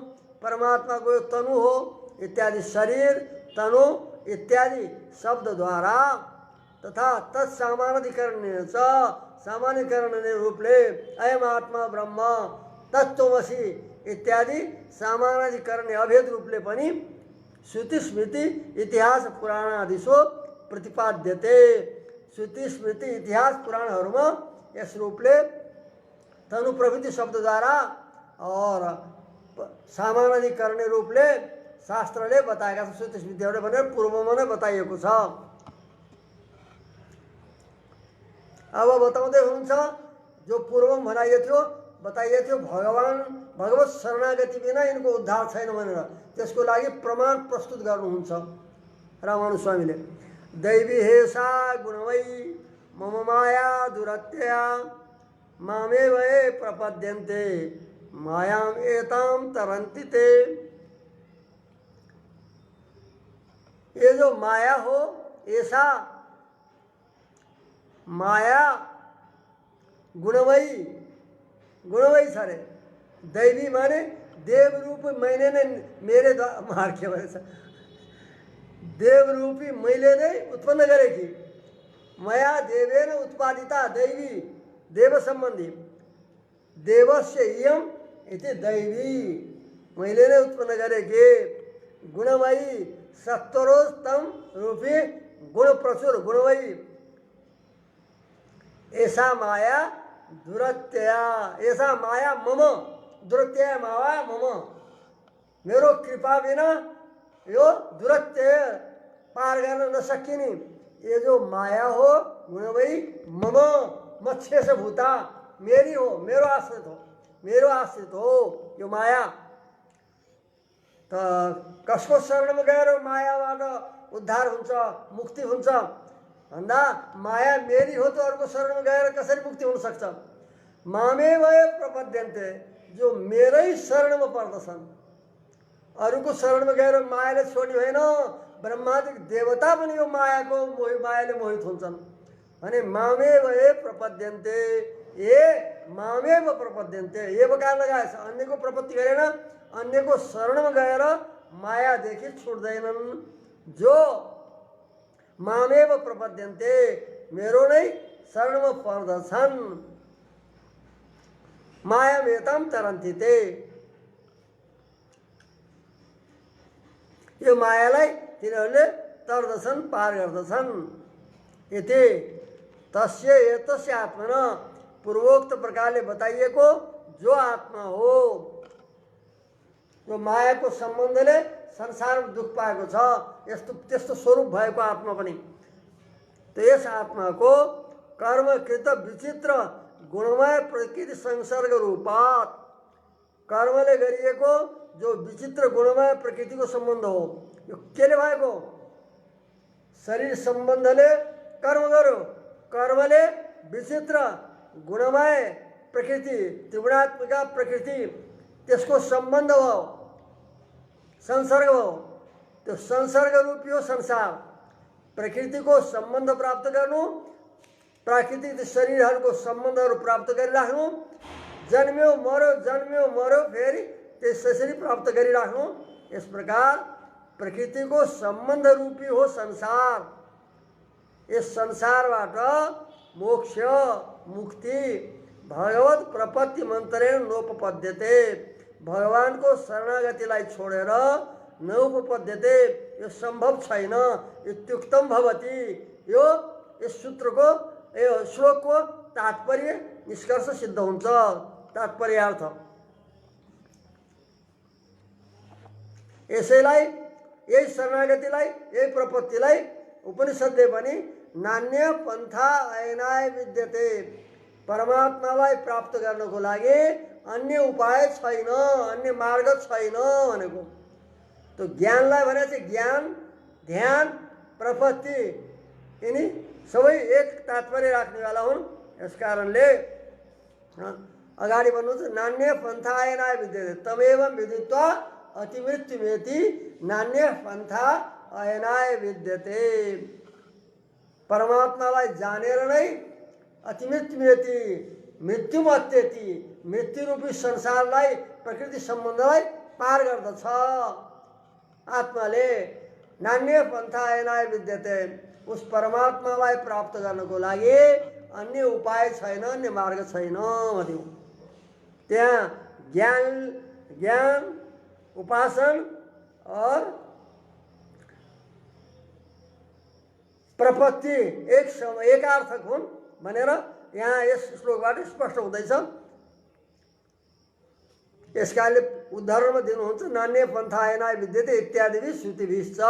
परमात्माको यो तनु हो इत्यादि शरीर तनु इत्यादि शब्द द्वारा तथा तत्सामान्यीकरण सामान्यीकरण रूपले अयम आत्मा ब्रह्म तत्त्वमसि इत्यादि सामान्यीकरण अभेद रूपले पनि श्रुति स्मृति इतिहास पुराण आदिसो प्रतिपाद्यते। श्रुति स्मृति इतिहास पुराणहरूमा यस रूपले तनु प्रवृत्ति शब्दद्वारा और सामान्यीकरण रूपले शास्त्रले बताएका छन्। श्रुति स्मृतिहरूले भनेर पूर्वमा नै बताइएको छ। अब बताउँदै हुनुहुन्छ जो पूर्वमा बताइएको थियो भगवत शरणागति बिना यिनको उद्धार छैन भनेर त्यसको लागि प्रमाण प्रस्तुत गर्नुहुन्छ रामानुज स्वामीले। दैवी हेसा गुणमयी मम माया दुरत्या मामेव ये प्रपद्यन्ते मायाम एताम तरन्ति ते। ये जो माया हो ऐसा माया गुणमयी सारे दैवी माने देव रूप मैंने ने मेरे मार के वजह से देव रूपी मैले नै उत्पन्न गरेकी मया देवेन उत्पादिता दैवी देव सम्बन्धी देवस्य इयम इति दैवी मैले नै उत्पन्न गरेकी गुणमयी सत्वरोत्तम रूपी गुण प्रचुर गुणमयी ऐसा माया दुरत्या ऐसा माया मम दुरत्या माया मम मेरो कृपा बिना यो दुरत्य पार गर्न नसकिने ये जो माया हो गुणमयी मम मत्स्य से भूता मेरी हो मेरो आश्रित हो यो माया। त कसको शरणमा गएर मायाबाट उद्धार हुन्छ मुक्ति हुन्छ भन्दा माया मेरी हो तो अर्को शरणमा गएर कसरी मुक्ति हुन सक्छ। मामे भए प्रपद्यन्ते जो मेरै शरणमा पर्दछन् अरूको शरणमा गएर मायाले छोड्ने होइन। ब्रह्मादिक देवता पनि यो मायाले मोहित हुन्छन् भने मामे भए प्रपद्यन्ते ये मामेव प्रपद्यन्ते ये बकार लगाएछ अन्यको प्रपत्ति गरेन अन्यको शरणमा गएर मायादेखि छुट्दैनन्। जो मामेव प्रपद्यन्ते मेरो नै शरणमा पर्दछन् मायामेताम तरन्ति ते यो मायालाई तिनीहरूले तर्दछन् पार गर्दछन्। यति तस्य एतस्य आत्मना पूर्वोक्त प्रकारले बताइएको जो आत्मा हो जो मायाको सम्बन्धले संसारमा दुख पाएको छ त्यस्तो स्वरूप भएको आत्मा पनि त यस आत्माको कर्मकृत विचित्र गुणमय प्रकृति संसर्ग रूपात कर्मले गरिएको जो विचित्र गुणमय प्रकृतिको सम्बन्ध हो यो केले भएको शरीर सम्बन्धले कर्म गर्यो कर्मले विचित्र गुणमय प्रकृति त्रिगुणात्मिका प्रकृति त्यसको सम्बन्ध हो संसर्ग हो त्यो संसर्ग रूपी हो संसार प्रकृतिको सम्बन्ध प्राप्त गर्नु प्राकृतिक शरीरहरूको सम्बन्धहरू प्राप्त गरिराख्नु जन्म्यो मर्यो फेरि त्यसरी प्राप्त गरिराख्नु यस प्रकार प्रकृतिको सम्बन्ध रूपी हो संसार। यस संसारबाट मोक्ष मुक्ति भगवत प्रपत्ति मन्त्रेण नोपपद्यते भगवानको शरणागतिलाई छोडेर नोपपद्यते यो सम्भव छैन। इत्युक्तम भवति यो यस सूत्रको यो श्लोकको तात्पर्य निष्कर्ष सिद्ध हुन्छ। तात्पर्यार्थ यसैलाई यही शरणागतिलाई यही प्रपत्तिलाई उपनिषदले पनि नान्य पन्था अयनाय विद्यते परमात्मालाई प्राप्त गर्नको लागि अन्य उपाय छैन अन्य मार्ग छैन भनेको। त ज्ञानलाई भने चाहिँ ज्ञान ध्यान प्रपत्ति यिनी सबै एक तात्पर्य राख्नेवाला हुन्। यस कारणले अगाडि भन्नुहुन्छ नान्य पन्था अयनाय विद्यते तमेवं विदित्वा अतिमृत्युमेति नान्य पन्था अयनाय विद्यते। परमात्मालाई जानेर नै अतिमृत्युमेति मृत्युमत्यति मृत्युरूपी संसारलाई प्रकृति सम्बन्धलाई पार गर्दछ। आत्माले नान्य पन्था अयनाय विद्यते उस परमात्मालाई प्राप्त गर्नको लागि अन्य उपाय छैन, अन्य मार्ग छैन भन्यो। त्यहाँ ज्ञान उपासन और प्रपत्ति एकार्थक हुन् भनेर यहाँ यस श्लोकबाट स्पष्ट हुँदैछ। यस कारणले उदाहरणमा दिनुहुन्छ नान्य पन्था अयनाय विद्यते इत्यादि श्रुतिभिश्च।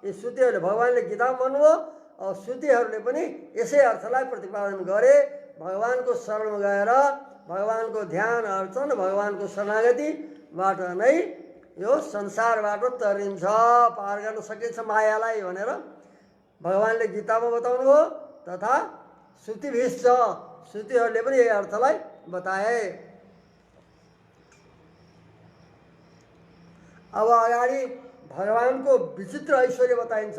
यी श्रुतिहरूले भगवानले गीतामा भन्नुभयो और श्रुतिहरूले पनि यसै अर्थलाई प्रतिपादन गरे। भगवानको शरणमा गएर भगवानको ध्यान अर्चन भगवानको शरणागतिबाट नै यो संसारबाट तरिन्छ, पार गर्न सकिन्छ मायालाई भनेर भगवानले गीतामा बताउनु भयो। तथा श्रुतिभिश्च श्रुतिहरूले पनि यही अर्थलाई बताए। अब अगाडि भगवानको विचित्र ऐश्वर्य बताइन्छ।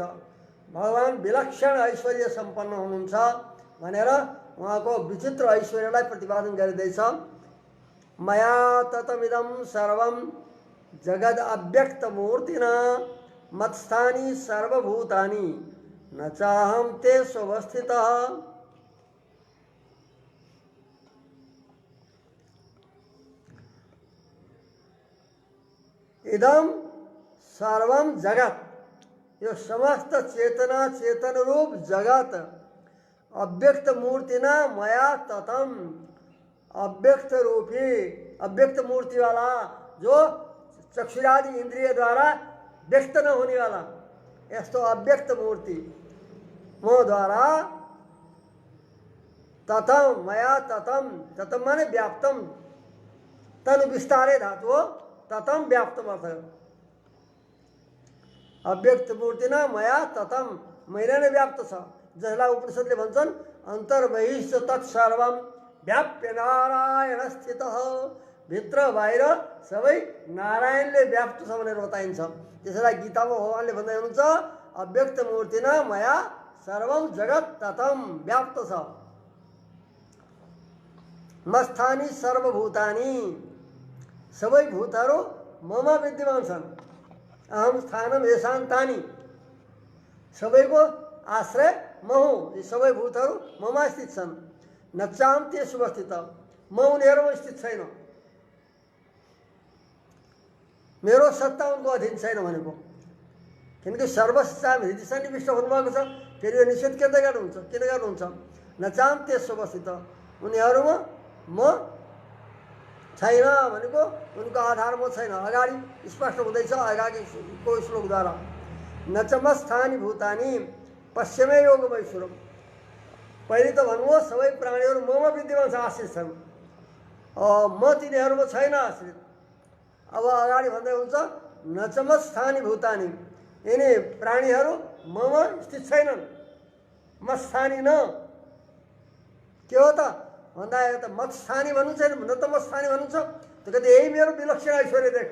भगवान विलक्षण ऐश्वर्य सम्पन्न हुनुहुन्छ भनेर उहाँको विचित्र ऐश्वर्यलाई प्रतिपादन गरिँदैछ। मया ततमिदं सर्वं जगद अव्यक्त मूर्तिना मत्स्थानि सर्वभूतानि न चाहं तेषु अवस्थितः। इदम सर्वम जगत यो समस्त चेतना चेतन रूप जगत अव्यक्त मूर्तिना मया ततम अव्यक्त रूपी अव्यक्त मूर्ति वाला जो चक्षुरादि इंद्रिय द्वारा व्यक्त न होने वाला यस्तो अव्यक्त मूर्ति म द्वारा ततम मया ततम ततम माने व्याप्तम तनु विस्तारे धातु हो ततम व्याप्तम अर्थ अव्यक्त मूर्तिना मया ततम मैले नै व्याप्त छ। जसलाई उपनिषदले भन्छन् अन्तर्बहिश्च तत्सर्वं व्याप्य नारायण स्थितः भित्र बाहिर सबै नारायणले व्याप्त छ भनेर बताइन्छ। त्यसलाई गीतामा भगवानले भन्दै हुनुहुन्छ अव्यक्त मूर्तिना मया सर्वं जगत ततम व्याप्त छ। मस्थानि सर्वभूतानि सबै भूतहरू ममा विद्यमान छन्। अहम स्थानम येषां तानि सबैको आश्रय म हुँ। यी सबै भूतहरू ममा स्थित छन्। न चाहं तेषु अवस्थित म उनीहरूमा स्थित छैन। मेरो सत्ता उनको अधीन छैन भनेको किनकि सर्वशिक्षा हृदय सन्निविष्ट हुनुभएको छ। फेरि यो निषेध किन गर्नुहुन्छ न चाहं तेषु अवस्थित उनीहरूमा म छैन भनेको उनको आधार म छैन। अगाडि स्पष्ट हुँदैछ अगाडिको श्लोकद्वारा न च मत्स्थानि भूतानि पश्चिमे योगमैश्वरम। पहिले त भन्नुभयो सबै प्राणीहरू ममा विद्यमान आश्रित छन् म तिनीहरूमा छैन आश्रित। अब अगाडि भन्दै हुन्छ न च मत्स्थानि भूतानि यिनी प्राणीहरू ममा स्थित छैनन्। मत्स्थानि न के हो त भन्दा त मत्स्थानी भन्नु छैन न त मत्स्थानी भन्नुहुन्छ त कति यही मेरो विलक्षण ऐश्वर्य देख।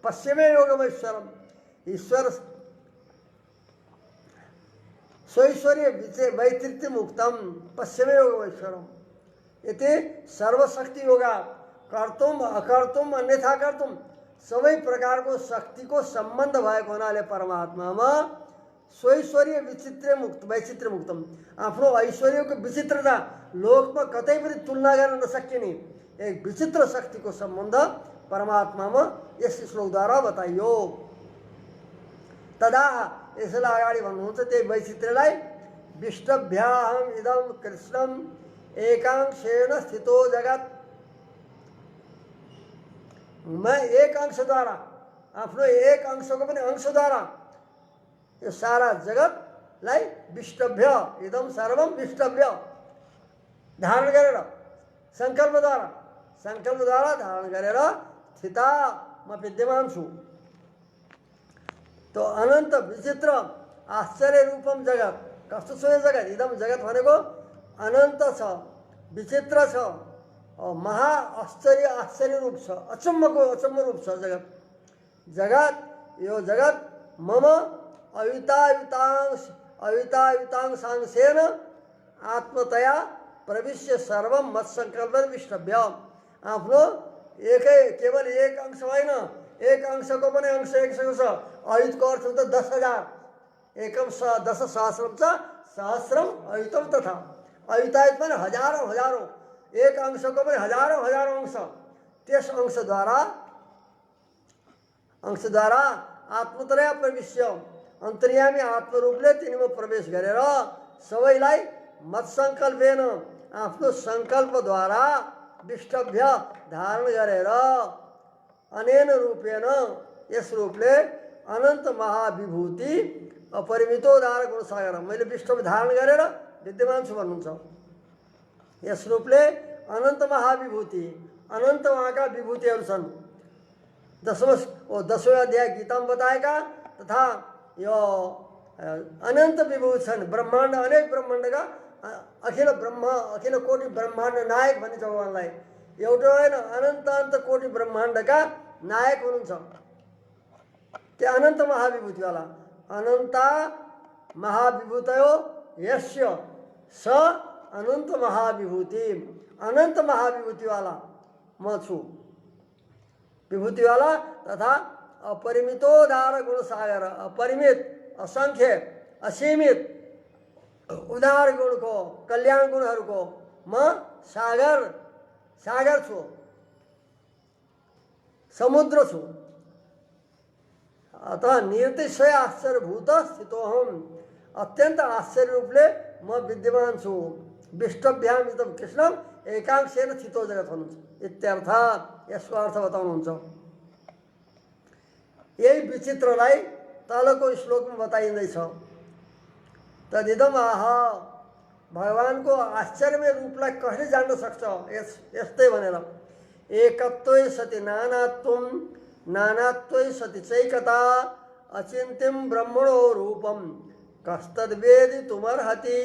पश्चिमे योगमैश्वरम ईश्वर स्वैश्वर्य वैतृत्य मुक्तम पश्चिमे योगमैश्वरम यति सर्वशक्ति योगा कर्तुम अकर्तुम अन्यथा कर्तुम सबै प्रकारको शक्तिको सम्बन्ध भएको हुनाले परमात्मामा स्वैश्वर्य वैचित्र मुक्तम आफ्नो ऐश्वर्यको विचित्रता लोकमा कतै पनि तुलना गर्न नसकिने एक विचित्र शक्तिको सम्बन्ध परमात्मामा यस श्लोकद्वारा बताइयो। तदा यसलाई अगाडि भन्नुहुन्छ त्यही वैचित्र्यलाई विष्टभ्याहम इदम कृष्णम एकांशेन स्थितो जगत म एक अंशद्वारा आफ्नो एक अंशको पनि अंशद्वारा यो सारा जगतलाई विष्टभ्य इदम सर्वम विष्टभ्य धारण गरेर संकल्पद्वारा धारण गरेर स्थिता म विद्यमान छु। तो अनंत विचित्र आश्चर्य रूपम जगत कस्तो छ यो जगत? इदम जगत भनेको अनन्त छ, विचित्र छ, महा आश्चर्य रूप छ, अचम्म रूप छ जगत। जगत यो जगत मम अयुतायुतांशांशेन आत्मतया प्रविश्य सर्वम मत्संकल्पन विष्टभ्य। आफ्नो केवल एक अंश होइन, एक अंशको पनि अंश एक छ। अयुतको अर्थ हुन्छ 10,000, एकम 10,000 छ, सहस्रम अयुतम तथा। अयुतायुत पनि हजारौं, एक अंशको पनि हजारौं अंश। त्यस अंशद्वारा आत्मतया प्रविश्य अन्तर्यामी आत्मरूपले तिनीमा प्रवेश गरेर सबैलाई मत्सङ्कल्पेन आफ्नो सङ्कल्पद्वारा विष्टभ्य धारण गरेर अनेन रूपेण यस रूपले अनन्त महाविभूति अपरिमितोदार गुणसागर मैले विष्टभ धारण गरेर विद्यमान छु भन्नुहुन्छ। यस रूपले अनन्त महाविभूति, अनन्त उहाँका विभूतिहरू छन्। दसौँ अध्याय गीतामा बताएका तथा यो अनन्त विभूति छन्। ब्रह्माण्ड, अनेक ब्रह्माण्डका अखिल कोटि ब्रह्माण्ड नायक भनिन्छ भगवान्लाई। एउटा होइन, अनन्त कोटि ब्रह्माण्डका नायक हुनुहुन्छ। त्यो अनन्त महाविभूतिवाला। अनन्त महाविभूतयो यस्य स अनन्त महाविभूति। अनन्त महाविभूतिवाला म छु, विभूतिवाला तथा अपरिमितोदार गुणसागर, अपरिमित, असङ्ख्य, असीमित उदार गुणको, कल्याण गुणहरूको म सागर छु, समुद्र छु। अतः निरतिशय आश्चर्यभूत स्थितोऽहम्, अत्यन्त आश्चर्य रूपले म विद्यमान छु। विष्टभ्याम इदं कृष्णम एकांशेन स्थितो जगत हुनुहुन्छ इत्यर्थ। यसको अर्थ बताउनुहुन्छ। यही विचित्रलाई तलको श्लोकमा बताइँदैछ। तदिदम आह, भगवानको आश्चर्यमय रूपलाई कसले जान्न सक्छ? यस्तै भनेर एकत्वै सति नानात्वम, नानात्वै सति चैकता, अचिन्त्यम ब्रह्मणो रूपम कस्तद्वेदितुमर्हति।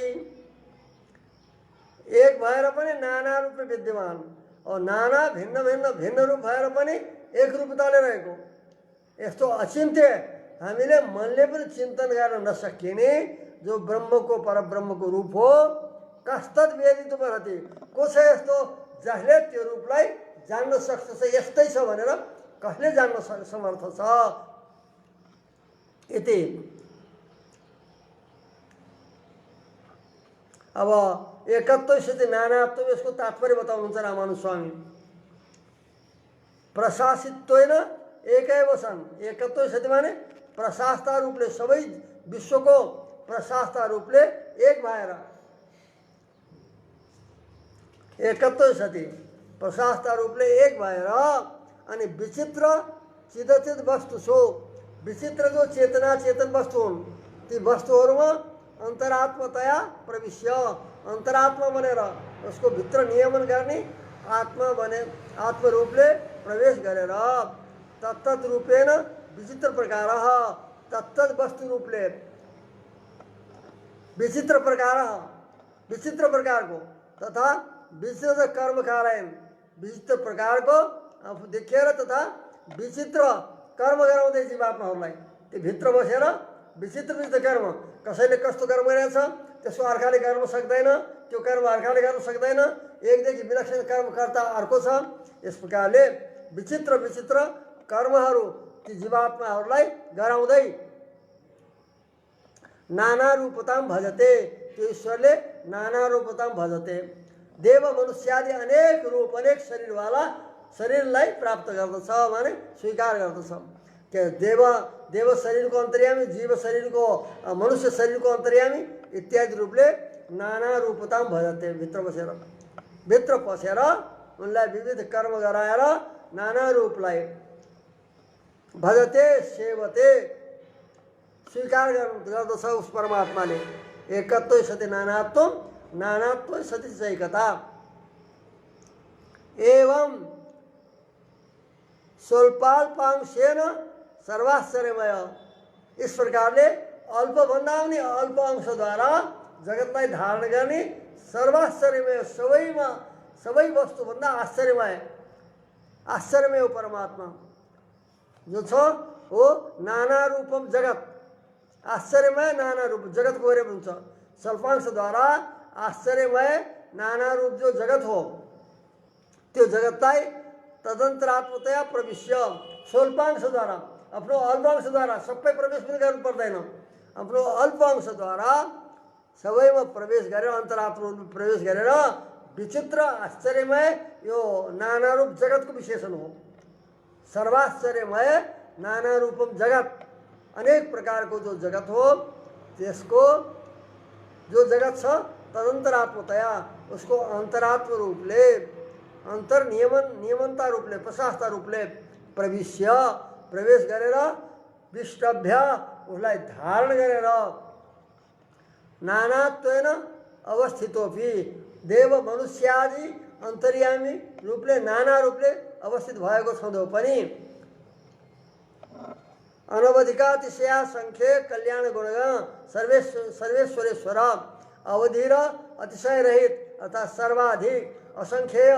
एक भएर पनि नाना रूपले विद्यमान, और नाना भिन्न रूप भएर पनि एक रूपताले रहेको यस्तो अचिन्त्य, हामीले मनले पनि चिन्तन गर्न नसकिने जो ब्रह्मको परब्रह्मको रूप हो। कस्तद्वेदितुमर्हति, को छ यस्तो जसले त्यो रूपलाई जान्न सक्छ? यस्तै छ भनेर कसले जान्न समर्थ छ? यति। अब एकत्व स्थिति नानात्व, यसको तात्पर्य बताउनुहुन्छ रामानुज स्वामी। प्रशासित्वेन एकैव सन्, एकत्व स्थिति माने प्रशास्ता रूपले, सबै विश्वको प्रशास्ता रूपले एक भएर, एकत्व स्थिति प्रशास्ता रूपले एक भएर, अनि विचित्र चिदचित वस्तु छो। विचित्र जो चेतन वस्तु हुन्, ती वस्तुहरूमा अन्तरात्मतया प्रविश्य, अन्तरात्मा बनेर उसको भित्र नियमन गर्ने आत्मा बने, आत्मरूपले प्रवेश गरेर तत्तद रूपेण विचित्र प्रकार, तत्तद वस्तु रूपले विचित्र प्रकारको तथा विचित्र कर्म कारण, विचित्र प्रकारको आफू देखेर तथा विचित्र कर्म गराउँदै जीवात्माहरूलाई त्यो भित्र बसेर विचित्र कर्म, कसैले कस्तो कर्म गरेको छ त्यसको अर्काले गर्न सक्दैन, त्यो कर्म अर्काले गर्न सक्दैन, एकदेखि विलक्षण कर्मकर्ता अर्को छ। यस प्रकारले विचित्र कर्महरू ती जीवात्माहरूलाई गराउँदै नाना रूपताम भजते, त्यो ईश्वरले नाना रूपताम भजते। देव मनुष्यादि अनेक रूप, अनेक शरीरवाला शरीरलाई प्राप्त गर्दछ, माने स्वीकार गर्दछ। के देव शरीरको अन्तर्यामी, जीव शरीरको, मनुष्य शरीरको अन्तर्यामी इत्यादि रूपले नाना रूपताम भजते। भित्र पसेर उनलाई विविध कर्म गराएर नाना रूपलाई भजते, सेवते, स्वीकार गर्दछ उस परमात्माले। एकत्व सति नानात्व, नानात्व सति चैकता। एवं स्वल्पाल्पांशेन सर्वाश्चर्यमय, इस प्रकारले अल्पभन्दा पनि अल्प अंशद्वारा जगतलाई धारण गर्ने सर्वाश्चर्यमय सबै वस्तुभन्दा आश्चर्यमय हो परमात्मा जो छ हो नाना रूपम जगत आश्चर्यमय नाना रूप जगत को हुन्छ स्वल्पांशद्वारा आश्चर्यमय नाना रूप जो जगत हो त्यो जगतलाई तदन्तरात्मतया प्रविश्य स्वल्पांशद्वारा आफ्नो अल्प अंशद्वारा सबै प्रवेश पनि गर्नु पर्दैन आफ्नो अल्प अंशद्वारा सबैमा प्रवेश गरेर अन्तरात्मा प्रवेश गरेर विचित्र आश्चर्यमय यो नाना रूप जगतको विशेषण हो सर्वाश्चर्यमय नाना रूपम जगत अनेक प्रकारको जो जगत हो त्यसको जो जगत छ तदन्तरात्मतया उसको अन्तरात्म रूपले नियमनता रूपले प्रशास्ता रूपले प्रवेश गरेर विष्टभ्य उसलाई धारण गरेर नानात्वेन अवस्थितोपि देव मनुष्यादि अन्तर्यामी रूपले नाना रूपले अवस्थित भएको छँदो पनि अनवधिकातिशया संख्य कल्याण गुणगण सर्वेश्वरेश्वर अवधि र अतिशय रहित अर्थात सर्वाधिक असंख्येय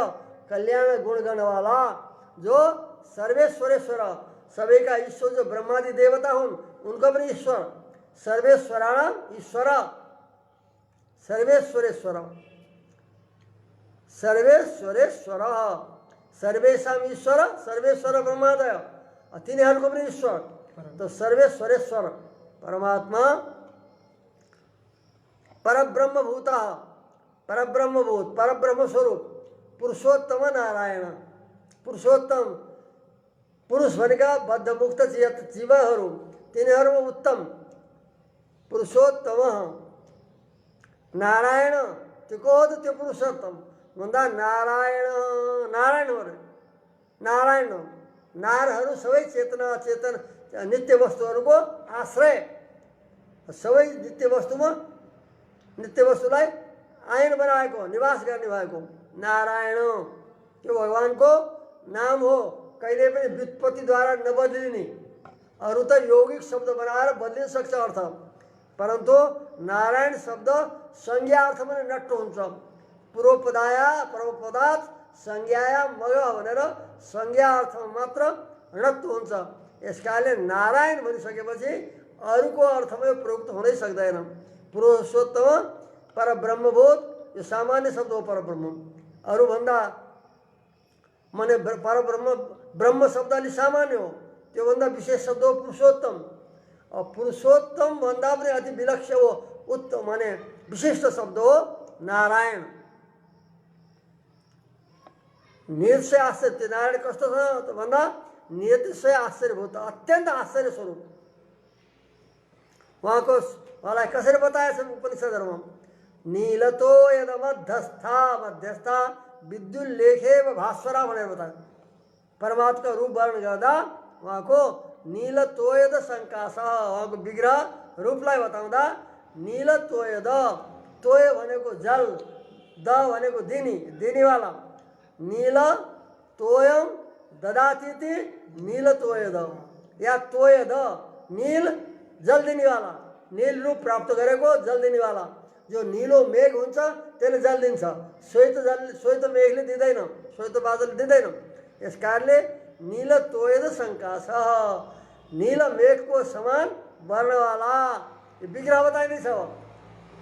कल्याण गुणगण वाला जो सर्वेश्वरेश्वर सबै का ईश्वर जो ब्रह्मादि देवता हुन् उनको पनि ईश्वर सर्वेश्वराणाम ईश्वर सर्वेश्वरेश्वर सर्वेशाम ईश्वर सर्वेश्वर ब्रह्मादय तिनीहरूको पनि ईश्वर तो सर्वेश्वरेश्वर परमात्मा परब्रह्मभूत परब्रह्म स्वरूप पुरुषोत्तम नारायण पुरुषोत्तम पुरुष भनेका बद्धमुक्त जीवहरू तिनीहरूमा उत्तम पुरुषोत्तम नारायण त्यो को हो त त्यो पुरुषोत्तम भन्दा नारायण नारहरू सबै चेतना अचेतन नित्य वस्तुहरूको आश्रय सबै नित्य वस्तुलाई आयन बनाएको निवास गर्ने भएको नारायण त्यो भगवानको नाम हो कहिले पनि व्युत्पत्तिद्वारा नबदलिने अरू त यौगिक शब्द बनाएर बदलिन सक्छ अर्थ परन्तु नारायण शब्द संज्ञा अर्थमा नै नट्टो हुन्छ पूर्वपदात् संज्ञाया मग भनेर संज्ञा अर्थमा मात्र णत्व हुन्छ यसकारणले नारायण भनिसकेपछि अरूको अर्थमा यो प्रयुक्त हुनै सक्दैन पुरुषोत्तम परब्रह्मबोध यो सामान्य शब्द हो परब्रह्म अरूभन्दा माने ब्रह्म शब्द अलि सामान्य हो त्योभन्दा विशेष शब्द हो पुरुषोत्तम पुरुषोत्तम भन्दा पनि अति विलक्ष्य हो उत्तम माने विशिष्ट शब्द हो नारायण निरसय आश्चर्य नारायण कस्तो छ भन्दा निरतिशय आश्चर्यभूत अत्यन्त आश्चर्य स्वरूप उहाँलाई कसरी बताएछ उपनिषदहरूमा नीलतो यद मध्यस्था विद्युल्लेखेव भास्वरा भनेर बताए परमात्माको रूप वर्णन गर्दा उहाँको नीलतोयद शङ्काश उहाँको विग्रह रूपलाई बताउँदा नीलतोयद तोय भनेको जल द भनेको दिनीवाला नील तोयम ददातीति नील तोयद या तोयद नील जल दिनेवाला नील रूप प्राप्त गरेको जल दिनेवाला जो नीलो मेघ हुन्छ त्यसले जल दिन्छ श्वेत मेघले दिँदैन श्वेत बादल दिँदैन यसकारणले नील तोयद शङ्काश नील मेघको समान वर्णवाला विग्रह बताइँदैछ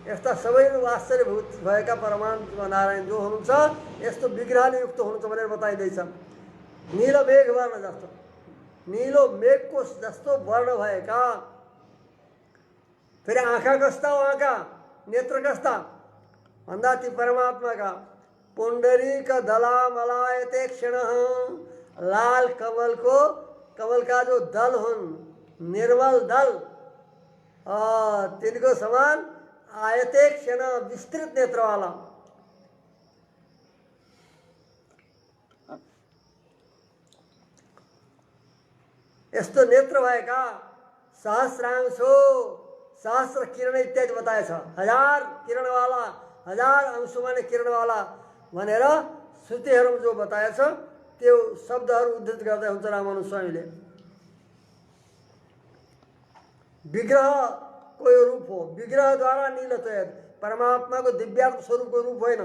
यस्ता सबै आश्चर्यभूत भएका परमात्मा नारायण जो हुनुहुन्छ यस्तो विग्रहले युक्त हुनुहुन्छ भनेर बताइँदैछ नील मेघ वर्ण जस्तो नीलो मेघको जस्तो वर्ण भएका फेरि आँखा कस्ता उहाँका नेत्र कस्ता भन्दा ती परमात्माका पुण्डरीक दलामलायते क्षण लाल कमलका जो दल हुन् निर्मल दल तिनको समान आयते क्षण विस्तृत नेत्रवाला यस्तो नेत्र भएका सहस्रांशो सहस्र किरण इत्यादि बताएछ हजार किरणवाला हजार अंशुमाने किरणवाला भनेर श्रुतिहरूमा जो बताएछ त्यो शब्दहरू उद्धृत गर्दै हुन्छ रामानुज स्वामीले विग्रह कोही रूप हो, विग्रहद्वारा नीलतोयत, परमात्माको दिव्यात्म स्वरूपको रूप होइन।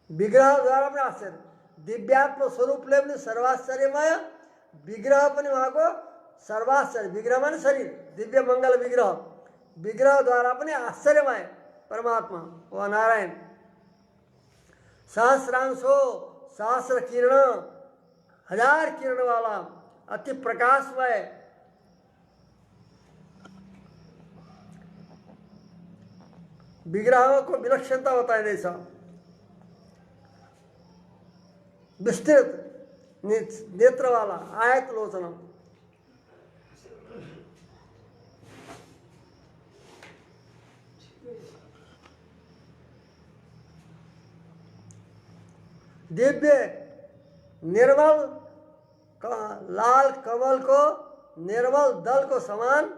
विग्रहद्वारा पनि आश्चर्य, दिव्यात्म स्वरूपले पनि सर्वाश्चर्यमय, विग्रह पनि उहाँको सर्वाश्चर्य। विग्रह माने शरीर, दिव्य मङ्गल विग्रह, विग्रहद्वारा पनि आश्चर्यमय परमात्मा वा नारायण। सहस्रांशो, सहस्र किरण, हजार किरण वाला, अति प्रकाशमय, विग्रह को विलक्षणता बताइँदैछ। विस्तृत नेत्रवाला, आयत लोचन, दिव्य निर्मल लाल कमल को निर्मल दल को समान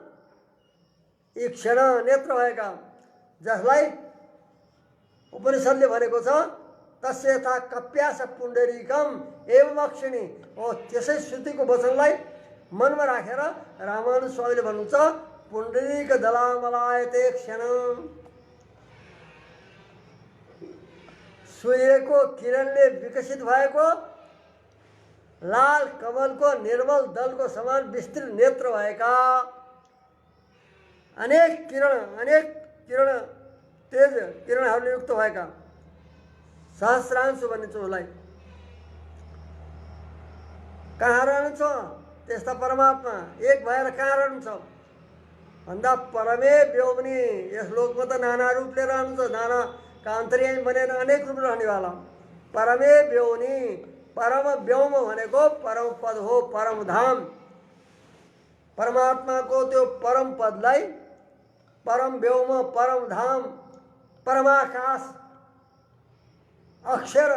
ईक्षण नेत्र भएका, जसलाई उपनिषदले भनेको छ तस्य यथा कप्यास पुण्डरीकम एवं अक्षिणी। हो त्यसै श्रुतिको वचनलाई मनमा राखेर रामानुज स्वामीले भन्नुहुन्छ पुण्डरीक दलामलायते क्षण। सूर्यको किरणले विकसित भएको लाल कमलको निर्मल दलको समान विस्तृत नेत्र भएका, अनेक किरण तेज किरणहरूले युक्त भएका, सहस्रांशु भनिन्छ उसलाई। कहाँ रहन्छ त्यस्ता परमात्मा? एक भएर कहाँ रहन्छ भन्दा परमे व्योमनी। यस लोकमा त नाना रूपले रहन्छ, नाना का अन्तर्यामी बनेर अनेक रूप रहनेवाला परमे व्योमनी। परम व्योम भनेको परम पद हो, परम धाम। परमात्माको त्यो परम पदलाई परम व्योम, परम धाम, परमाकाश, अक्षर,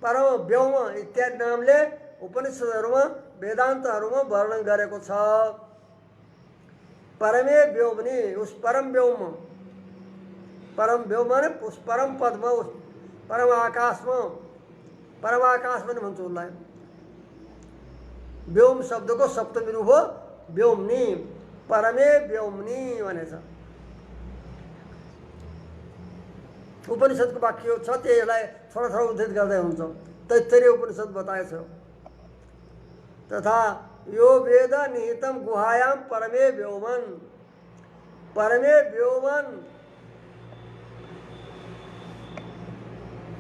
परम व्योम इत्यादि नामले उपनिषदहरूमा वेदान्तहरूमा वर्णन गरेको छ। परमे व्योमनी, उस परम व्योम, परम व्योम माने उस परम पदमा, उस परम आकाशमा, परमाकाश पनि भन्छ उसलाई। व्योम शब्दको सप्तमी रूप हो व्योमनी, परमे व्योमनी भनेछ। उपनिषदको वाक्य छ, त्यसलाई थोडा थोडा उद्धृत गर्दै हुन्छ। तैत्तरीय उपनिषद बताएछ तथा यो वेद निहितम गुहायाम परमे व्योमन। परमे व्योमन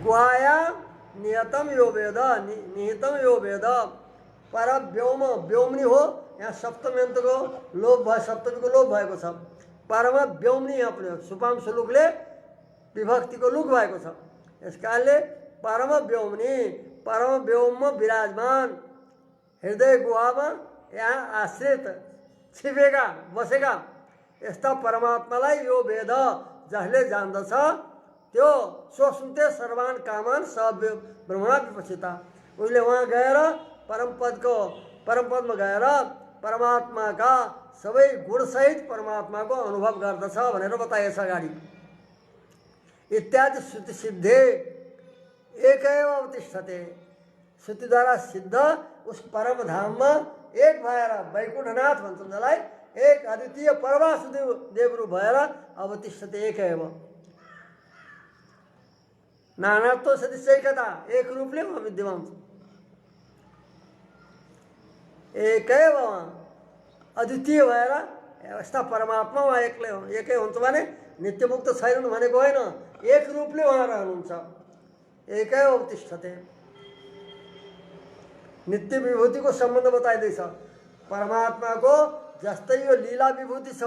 गुहायाम नियतम यो वेद, निहितम यो वेद। पर व्योम व्योमनी हो, यहाँ सप्तमी अन्तको लोप भयो, सप्तमीको लोप भएको छ। परम व्योमनी यहाँ पनि सुपाम सुलुकले विभक्तिको लुक भएको छ। यस कारणले परम व्योमनी, परम व्योममा विराजमान, हृदय गुहामा यहाँ आश्रित छिपेका बसेका यस्ता परमात्मालाई यो वेद जसले जान्दछ त्यो स्वसुन्ते सर्वान कामान सब ब्रह्मणा विपक्षिता। उसले वहाँ गएर परमपदमा गएर परमात्माका सबै गुणसहित परमात्माको अनुभव गर्दछ भनेर बताइएछ अगाडि। इत्यादि श्रुति सिद्धे एकैव अवतिष्ठते। श्रुतिद्वारा सिद्ध उस परम धाममा एक भएर वैकुण्ठनाथ भन्छन् जसलाई, एक अद्वितीय परमासुदेव देवरू भएर अवतिष्ठते एकैव। नानात्व सदृशैकता, एक रूपले उहाँ विद्यमान छ। एकैव अद्वितीय भएर यस्ता परमात्मा उहाँ एकै हुन्छ भने नित्यमुक्त छैनन् भनेको होइन, एक रूपले उहाँ रहनुहुन्छ। एकैव अवतिष्ठते। नित्य विभूतिको सम्बन्ध बताइँदैछ। परमात्माको जस्तै यो लीला विभूति छ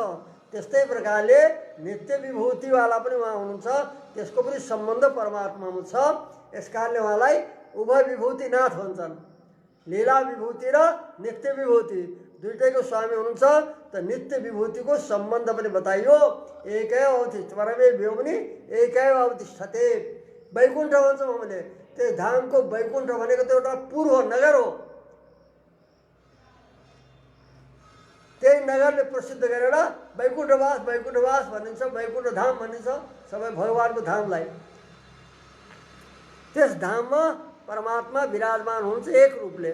त्यस्तै प्रकारले नित्य विभूतिवाला पनि उहाँ हुनुहुन्छ, त्यसको पनि सम्बन्ध परमात्मामा छ। यस कारणले उहाँलाई उभय विभूतिनाथ भन्छन्। लीला विभूति र नित्य विभूति दुईटैको स्वामी हुनुहुन्छ, त नित्य विभूतिको सम्बन्ध पनि बताइयो। एकैव अवतिष्ठ परमे व्योमनी एकैव अवतिष्ठते। वैकुण्ठ भन्छौँ हामीले, त्यो धामको वैकुण्ठ भनेको त एउटा पूर्व नगर हो। त्यही नगरले प्रसिद्ध गरेर वैकुण्ठवास वैकुण्ठवास भनिन्छ, वैकुण्ठ धाम भनिन्छ सबै भगवानको धामलाई। त्यस धाममा परमात्मा विराजमान हुनुहुन्छ एक रूपले।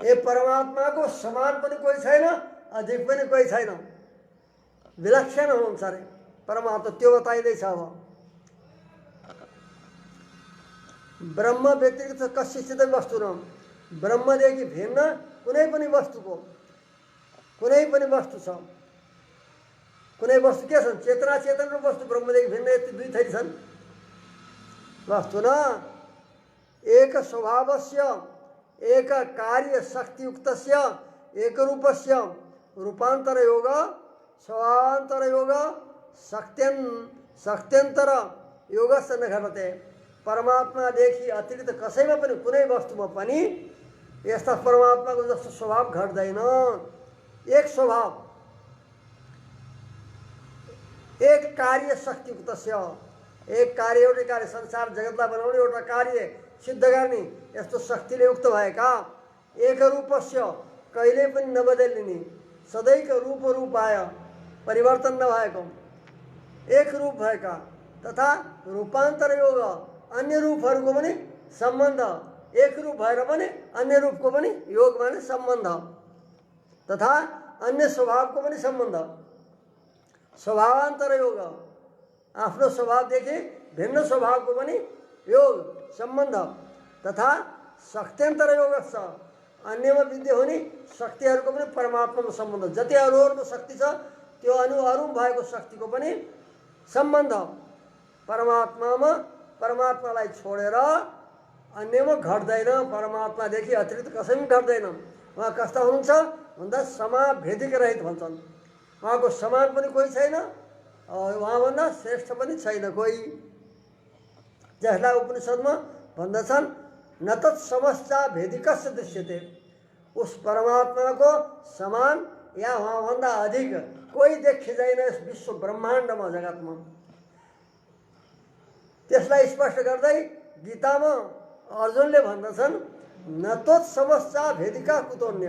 ये परमात्माको समान पनि कोही छैन, अधिक पनि कोही छैन, विलक्षण हुनुहुन्छ अरे परमात्मा। त्यो बताइँदैछ। अब ब्रह्म व्यतिरिक्त कसित वस्तु न, ब्रह्मदेखि भिन्न कुनै पनि वस्तुको, कुनै पनि वस्तु छ, कुनै वस्तु के छन्? चेतना, चेतन र वस्तु ब्रह्मदेखि भिन्न यति दुई थरी छन् वस्तु न। एक स्वभावस्य एक कार्य शक्तियुक्तस्य एक रूपस्य रूपांतर योग स्वभावांतर योग शक्त्यंतर योगस्य न घटते। परमात्मादेखि अतिरिक्त कसैमा पनि कुनै वस्तुमा पनि यस्ता परमात्माको जस्तो स्वभाव घट्दैन। एक स्वभाव, एक कार्य शक्तियुक्तस्य, एक कार्य, एउटै कार्य, संसार जगतलाई बनाउने एउटा कार्य सिद्ध गर्ने यस्तो शक्तिले युक्त भएका, एक रूपस्य, कहिल्यै पनि नबदलिने, सधैँको रूप आयो, परिवर्तन नभएको, एक रूप भएका, तथा रूपान्तर योग, अन्य रूपहरूको पनि सम्बन्ध, एक रूप भएर पनि अन्य रूपको पनि योग माने सम्बन्ध, तथा अन्य स्वभावको पनि सम्बन्ध, स्वभावान्तर योग, आफ्नो स्वभावदेखि भिन्न स्वभावको पनि योग सम्बन्ध, तथा शक्त्यन्तर योग छ, अन्यमा विद्य हुने शक्तिहरूको पनि परमात्मामा सम्बन्ध। जति अरूहरूमा शक्ति छ त्यो अरूमा भएको शक्तिको पनि सम्बन्ध परमात्मामा, परमात्मालाई छोडेर अन्यमा घट्दैन, परमात्मादेखि अतिरिक्त कसैमा घट्दैन। उहाँ कस्ता हुनुहुन्छ भन्दा समाभेदिक रहित भन्छन्। उहाँको समान पनि कोही छैन, उहाँभन्दा श्रेष्ठ पनि छैन कोही। जसलाई उपनिषदमा भन्दछन् न तत्समस्ता भेदिकस्य दृश्यते, उस परमात्माको समान या उहाँभन्दा अधिक कोही देखिँदैन यस विश्व ब्रह्माण्डमा, जगतमा। त्यसलाई स्पष्ट गर्दै गीतामा अर्जुनले भन्दछन् न तत्समस्ता भेदिका कुतोन्य,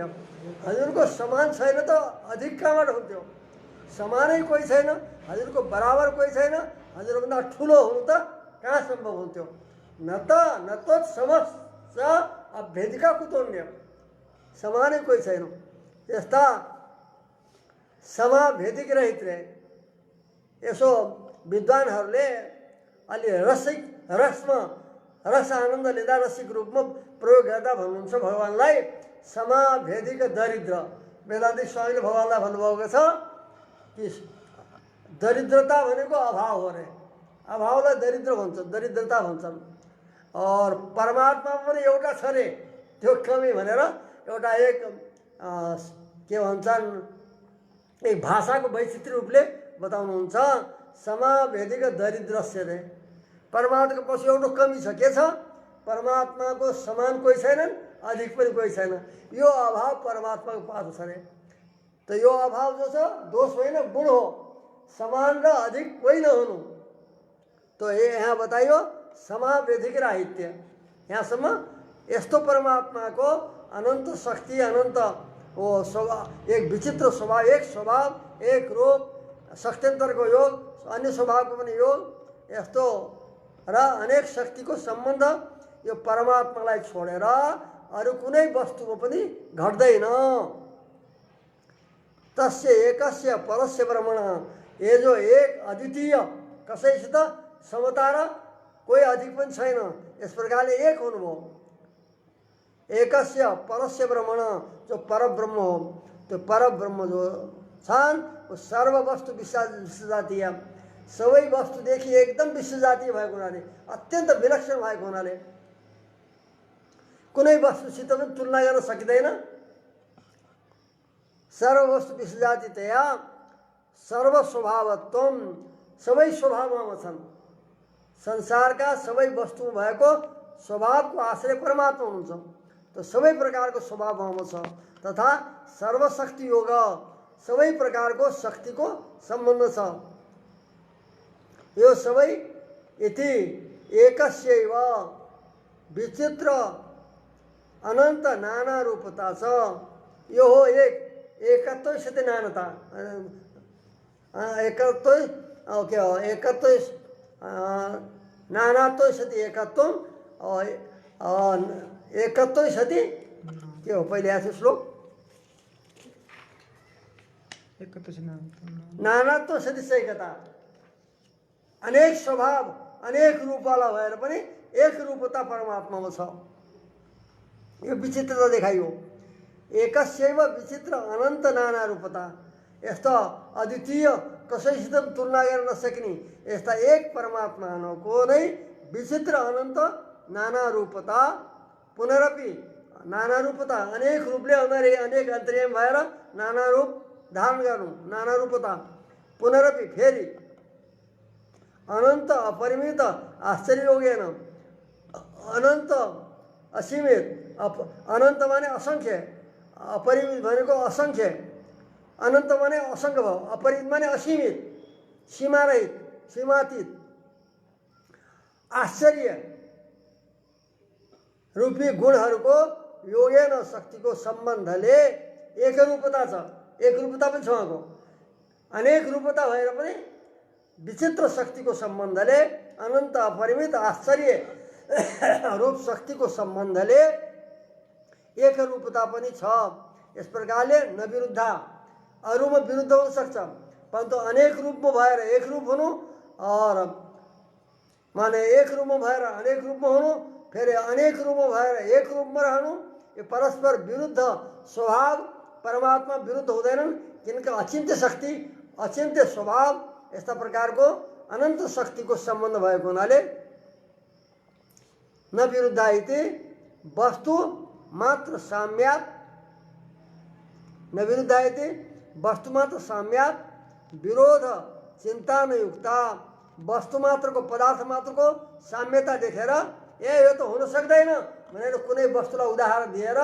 हजुरको समान छैन त अधिक कहाँबाट हुन्थ्यो? समानै कोही छैन, हजुरको बराबर कोही छैन, हजुरभन्दा ठुलो हुनु त कहाँ सम्भव हुन्थ्यो? न तत्समस्ता अभेदिका कुतोन्य, समानै कोही छैन। त्यस्ता समाभेदिक रहित रे। यसो विद्वानहरूले अलि रसमा रस आनन्द लिँदा रसिक रूपमा प्रयोग गर्दा भन्नुहुन्छ भगवान्लाई समाभेदिक दरिद्र। वेदान्तिक स्वामीले भगवान्लाई भन्नुभएको छ कि दरिद्रता भनेको अभाव हो रे, अभावलाई दरिद्र भन्छन्, दरिद्रता भन्छन्। और परमात्मा पनि एउटा छ रे, त्यो कमी भनेर एउटा एक के भन्छन्, एक भाषाको वैचित्र्य रूपले बताउनुहुन्छ। समाभेदिक दरिद्रस्य रे, परमात्माको पछि एउटा कमी छ। के छ? परमात्माको समान कोही छैनन्, अधिक पनि कोही छैन। यो अभाव परमात्माको पास छ रे। त यो अभाव जो छ दोष होइन, गुण हो। समान र अधिक कोही नहुनु। तो यहाँ बताइयो समावेदिक राहित्य। यहाँसम्म यस्तो परमात्माको अनन्त शक्ति, अनन्त वो स्वभाव, एक विचित्र स्वभाव, एक स्वभाव, एक रूप, शक्त्यन्तरको योग, अन्य स्वभावको पनि योग, यस्तो र अनेक शक्तिको सम्बन्ध यो परमात्मालाई छोडेर अरू कुनै वस्तुमा पनि घट्दैन। तस्य एकस्य परस्य ब्रह्मण, ये जो एक अद्वितीय, कसैसित समता र कोही अधिक पनि छैन, यस प्रकारले एक हुनुभयो। एकस्य परस्य ब्रह्मण, जो परब्रह्म हो, त्यो परब्रह्म जो छन् वो सर्व वस्तु विश्वजातीय, सबै वस्तुदेखि एकदम विश्वजातीय भएको हुनाले, अत्यन्त विलक्षण भएको हुनाले कुनै वस्तुसित पनि तुलना गर्न सकिँदैन। सर्व वस्तु विश्वजातीयतया सर्व स्वभावत्वम, सबै स्वभावमा छन्। संसारका सबै वस्तुमा भएको स्वभावको आश्रय परमात्मा हुनुहुन्छ, तो सबै प्रकारको स्वभावमा छ। तथा सर्वशक्ति योग, सबै प्रकारको शक्तिको सम्बन्ध छ। यो सबै यति एकस्यैव विचित्र अनन्त नाना रूपता छ। यो हो एक, एकत्वै सति नानाता, एकत्वै के हो, एकत्वै नानात्वै सति एकत्वम, एकत्वै सति के हो पहिले आएको श्लोक? नानात्व सदृश एकता, अनेक स्वभाव अनेक रूपवाला भएर पनि एक रूपता परमात्मामा छ। यो विचित्रता देखाइयो। एकस्यैव विचित्र अनन्त नाना रूपता, यस्ता अद्वितीय कसैसित तुलना गर्न नसकिने यस्ता एक परमात्माको नै विचित्र अनन्त नाना रूपता, पुनरपि नाना रूपता, अनेक रूपले अनेक अन्तर्यामी भएर नाना रूप धारण गर्नु, नाना रूपता, पुनरपि फेरि अनन्त अपरिमित आश्चर्य योगेन, अनन्त असीमित, अनन्त माने असङ्ख्य, अपरिमित भनेको असङ्ख्य, अनन्त माने असङ्ख्य भयो, अपरिमित माने असीमित, सीमारहित, सीमातीत, आश्चर्य रूपी गुणहरूको योगेन शक्तिको सम्बन्धले एकरूपता छ। एकरूपता पनि छ उहाँको, अनेक रूपता भएर पनि विचित्र शक्तिको सम्बन्धले, अनन्त अपरिमित आश्चर्य रूप शक्तिको सम्बन्धले एक रूपता पनि छ। यस प्रकारले नविरुद्ध, अरूमा विरुद्ध हुन सक्छ, परन्तु अनेक रूपमा भएर एक रूप हुनु, और माने एक रूपमा भएर अनेक रूपमा हुनु, फेरि अनेक रूपमा भएर एक रूपमा रहनु, यो परस्पर विरुद्ध स्वभाव परमात्मा विरुद्ध हुँदैनन्, किनकि अचिन्त्य शक्ति, अचिन्त्य स्वभाव, यस्ता प्रकारको अनन्त शक्तिको सम्बन्ध भएको हुनाले न विरुद्ध इति वस्तु मात्र साम्यात्, न विरुद्ध इति वस्तु मात्र साम्यात् विरोध चिन्ता न युक्ता, वस्तु मात्रको, पदार्थ मात्रको साम्यता देखेर यो त हुन सक्दैन भनेर कुनै वस्तुलाई उदाहरण दिएर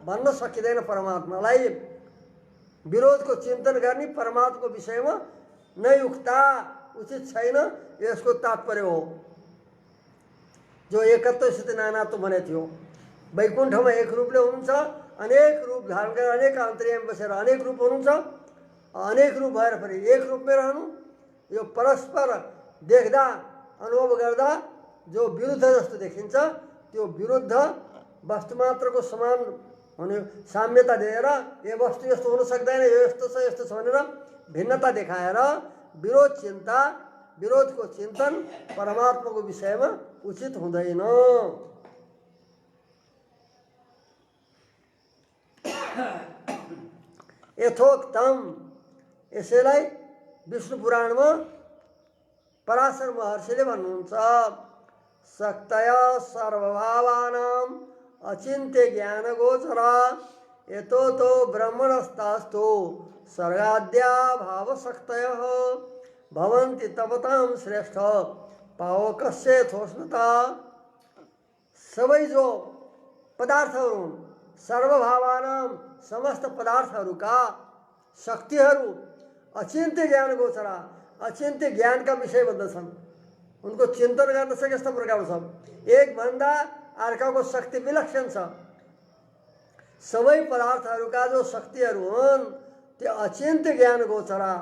भन्न सकिँदैन। परमात्मालाई विरोधको चिन्तन गर्ने परमात्माको विषयमा नयुक्ता, उचित छैन, यसको तात्पर्य हो। जो एकत्व स्थिति नानात्व भनेको थियो, वैकुण्ठमा एक रूपले हुनुहुन्छ, अनेक रूप धारण गरेर अनेक अन्तर्यामी बसेर अनेक रूप हुनुहुन्छ, अनेक रूप भएर फेरि एक रूपमै रहनु, यो परस्पर देख्दा अनुभव गर्दा जो विरुद्ध जस्तो देखिन्छ, त्यो विरुद्ध वस्तुमात्रको समान हुने साम्यता दिएर यो वस्तु यस्तो हुन सक्दैन, यो यस्तो छ यस्तो छ भनेर भिन्नता देखाएर विरोध चिन्ता, विरोधको चिन्तन परमात्माको विषयमा उचित हुँदैन। यथोक्तम, यसैलाई विष्णु पुराणमा पराशर महर्षिले भन्नुहुन्छ, शक्तया सर्वभावानां अचिन्त्य ज्ञान गोचरा यतो तो ब्रह्मणस्तास्तु सर्गाद्या भावशक्तयः भवन्ति तपतां श्रेष्ठ पावकस्य थोष्णता। सबै जो पदार्थहरू हुन्, सर्वभावानां समस्त पदार्थहरूका शक्तिहरू अचिन्त्य ज्ञान गोचरा, अचिन्त्य ज्ञानका विषय बन्दछन्, उनको चिन्तन गर्न सके यस्तो प्रकारको छ। एक भन्दा अर्काको शक्ति विलक्षण छ। सबै पदार्थहरूका जो शक्तिहरू हुन् त्यो अचिन्त्य ज्ञान गोचरा,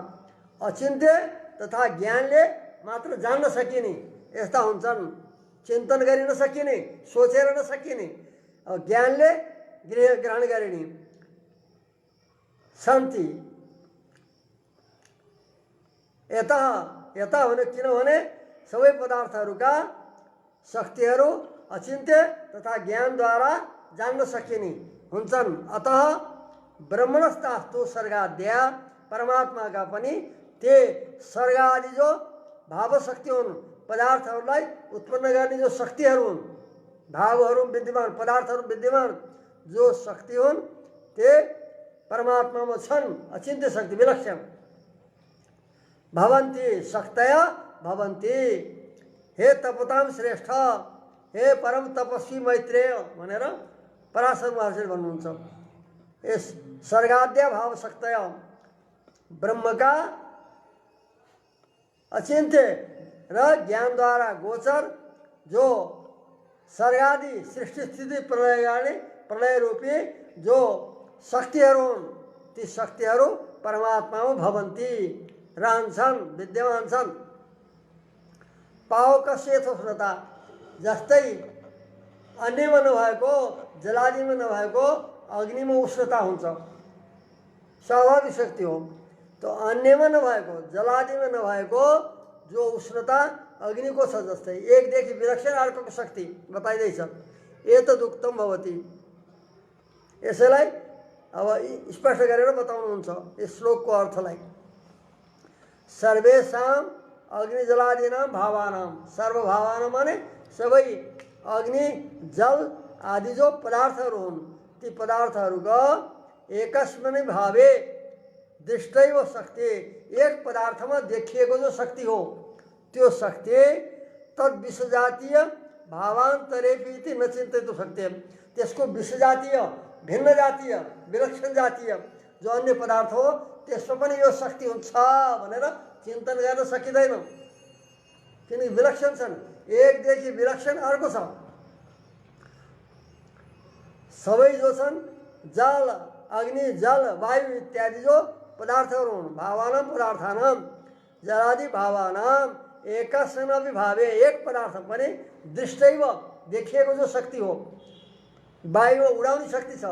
अचिन्त्य तथा ज्ञानले मात्र जान्न सकिने यस्ता हुन्छन्, चिन्तन गरि नसकिने, सोचेर नसकिने, ज्ञानले ग्रहण गरिने सन्ति। यता यता भने किनभने सबै पदार्थहरूका शक्तिहरू अचिन्त्य तथा ज्ञानद्वारा जान्न सकिने हुन्छन्। अतः ब्रह्मणस्तास्तु सर्गाद्या, परमात्माका पनि ते सर्गादि जो भावशक्ति हुन्, पदार्थहरूलाई उत्पन्न गर्ने जो शक्तिहरू हुन्, भावहरू विद्यमान, पदार्थहरू विद्यमान जो शक्ति हुन् ते परमात्मामा छन्, अचिन्त्य शक्ति विलक्षण। भवन्ति शक्तया भवन्ति, हे तपतां श्रेष्ठ, हे परम तपस्वी मैत्रेय भनेर पराशर महर्षिले भन्नुहुन्छ। यस सर्गाद्य भाव शक्तया, ब्रह्मका अचिन्त्य र ज्ञानद्वारा गोचर जो सर्गादि सृष्टि स्थिति प्रलय गर्ने प्रलय रूपी जो शक्तिहरू हुन्, ती शक्तिहरू परमात्मामा भवन्ति, रहन्छन्, विद्यमान छन्। पावकस्य थोष्णता, जस्तै अन्यमा नभएको, जलादिमा नभएको अग्निमा उष्णता हुन्छ, स्वाभाविक शक्ति हो। तो अन्यमा नभएको, जलादिमा नभएको जो उष्णता अग्निको छ जस्तै एकदेखि विलक्षण अर्कोको शक्ति बताइँदैछ। एतदुक्तम भवति, यसैलाई अब स्पष्ट गरेर बताउनुहुन्छ यस श्लोकको अर्थलाई। सर्वेषां अग्निजलादीनां भावानां, सर्वभावानां माने सबै अग्नि जल आदि जो पदार्थहरू हुन् ती पदार्थहरूको एकस्मिन् भावे दृष्टैव शक्ति, एक पदार्थमा देखिएको जो शक्ति हो त्यो शक्ति तद् विषजातीय भावान्तरेपि न चिन्तयितुं शक्य, त्यसको विषजातीय, भिन्न जातीय, विलक्षण जातीय जो अन्य पदार्थ हो त्यसमा पनि यो शक्ति हुन्छ भनेर चिन्तन गर्न सकिँदैन, किनकि विलक्षण छन्। एकदेखि विलक्षण अर्को छ। सबै जो छन् जल, अग्नि, जल, वायु इत्यादि जो पदार्थहरू हुन्, भावानां पदार्थानां जलादि भावानां एकस्मिन् भावे, एक पदार्थ पनि दृष्टैव देखिएको जो शक्ति हो, वायुमा उडाउने शक्ति छ,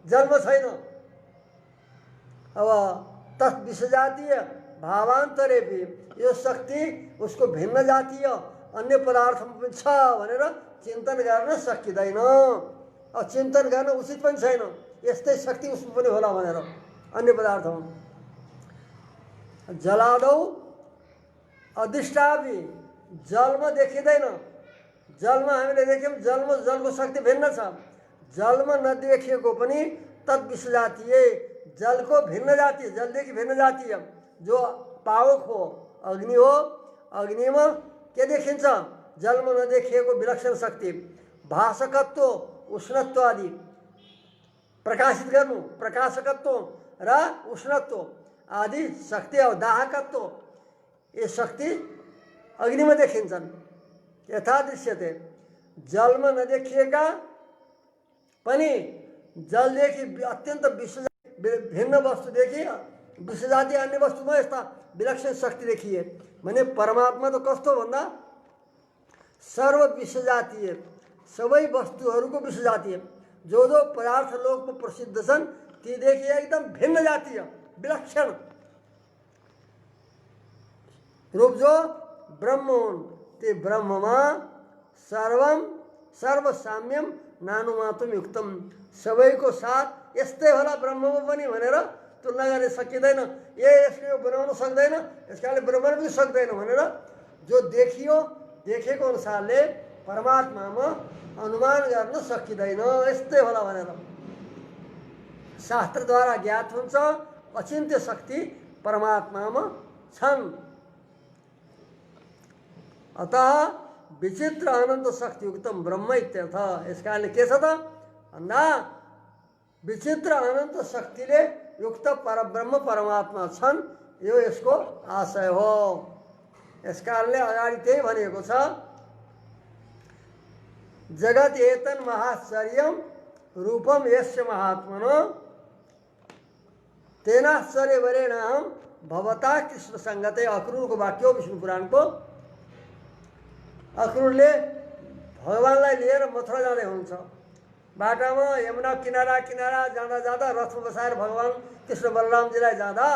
जलमा छैन। अब तत् विषजातीय भावान्तरेपि यो शक्ति उसको भिन्न जातीय अन्य पदार्थमा पनि छ भनेर चिन्तन गर्न सकिँदैन। अब चिन्तन गर्न उचित पनि छैन, यस्तै शक्ति उसमा पनि होला भनेर अन्य पदार्थमा। जलादौ अधिष्ठापि, जलमा देखिँदैन, जलमा हामीले देख्यौँ जलमा जलको शक्ति भिन्न छ, जलमा नदेखिएको पनि तद् विषजातीय, जलको भिन्न जातीय, जलदेखि भिन्न जातीय जो पावक हो अग्नि हो, अग्निमा के देखिन्छ, जलमा नदेखिएको विलक्षण शक्ति, भाषकत्व, उष्णत्व आदि, प्रकाशित गर्नु, प्रकाशकत्व र उष्णत्व आदि शक्ति और दाहकत्व ये शक्ति अग्निमा देखिन्छन्। यथा दृश्यते, जलमा नदेखिएका पनि जलदेखि अत्यन्त भिन्न वस्तुदेखि विषजातीय अन्य वस्तुमा यस्ता विलक्षण शक्ति देखिए भने परमात्मा त कस्तो भन्दा सर्व विषजातीय, सबै वस्तुहरूको विषजातीय, जो जो पदार्थ लोकमा प्रसिद्ध छन् तीदेखि एकदम भिन्न जातीय विलक्षण रूप जो ब्रह्म हुन्, ते ब्रह्ममा सर्वसाम्यम नानुमातुम युक्तम, सबैको साथ यस्तै होला ब्रह्ममा पनि भनेर तुलना गर्न सकिँदैन। यसले यो बनाउन सक्दैन, यसकारणले ब्रह्म पनि सक्दैन भनेर जो देखियो देखेको अनुसारले परमात्मामा अनुमान गर्न सकिँदैन, यस्तै होला भनेर शास्त्रद्वारा ज्ञात हुन्छ। अचिन्त्य शक्ति परमात्मामा छन्। अतः विचित्र अनंत शक्ति युक्तम ब्रह्म इत्यर्थ। यस कारणले के छ त भन्दा विचित्र अनंत शक्तिले युक्त परब्रह्म परमात्मा छन्, यो यसको आशय हो। यस कारणले अगाडि त्यही भनेको छ, जगत एतन महाश्चर्यम रूपम यस्य महात्मनो तेनाश्चर्य वरेणाम भवता कृष्ण संगते। अक्रूरको वाक्य हो विष्णु पुराणको। अक्रूरले भगवानलाई लिएर मथुरा जाँदै हुनुहुन्छ, बाटामा यमुना किनारा किनारा जाँदा जाँदा रथमा बसाएर भगवान कृष्ण बलरामजीलाई जाँदा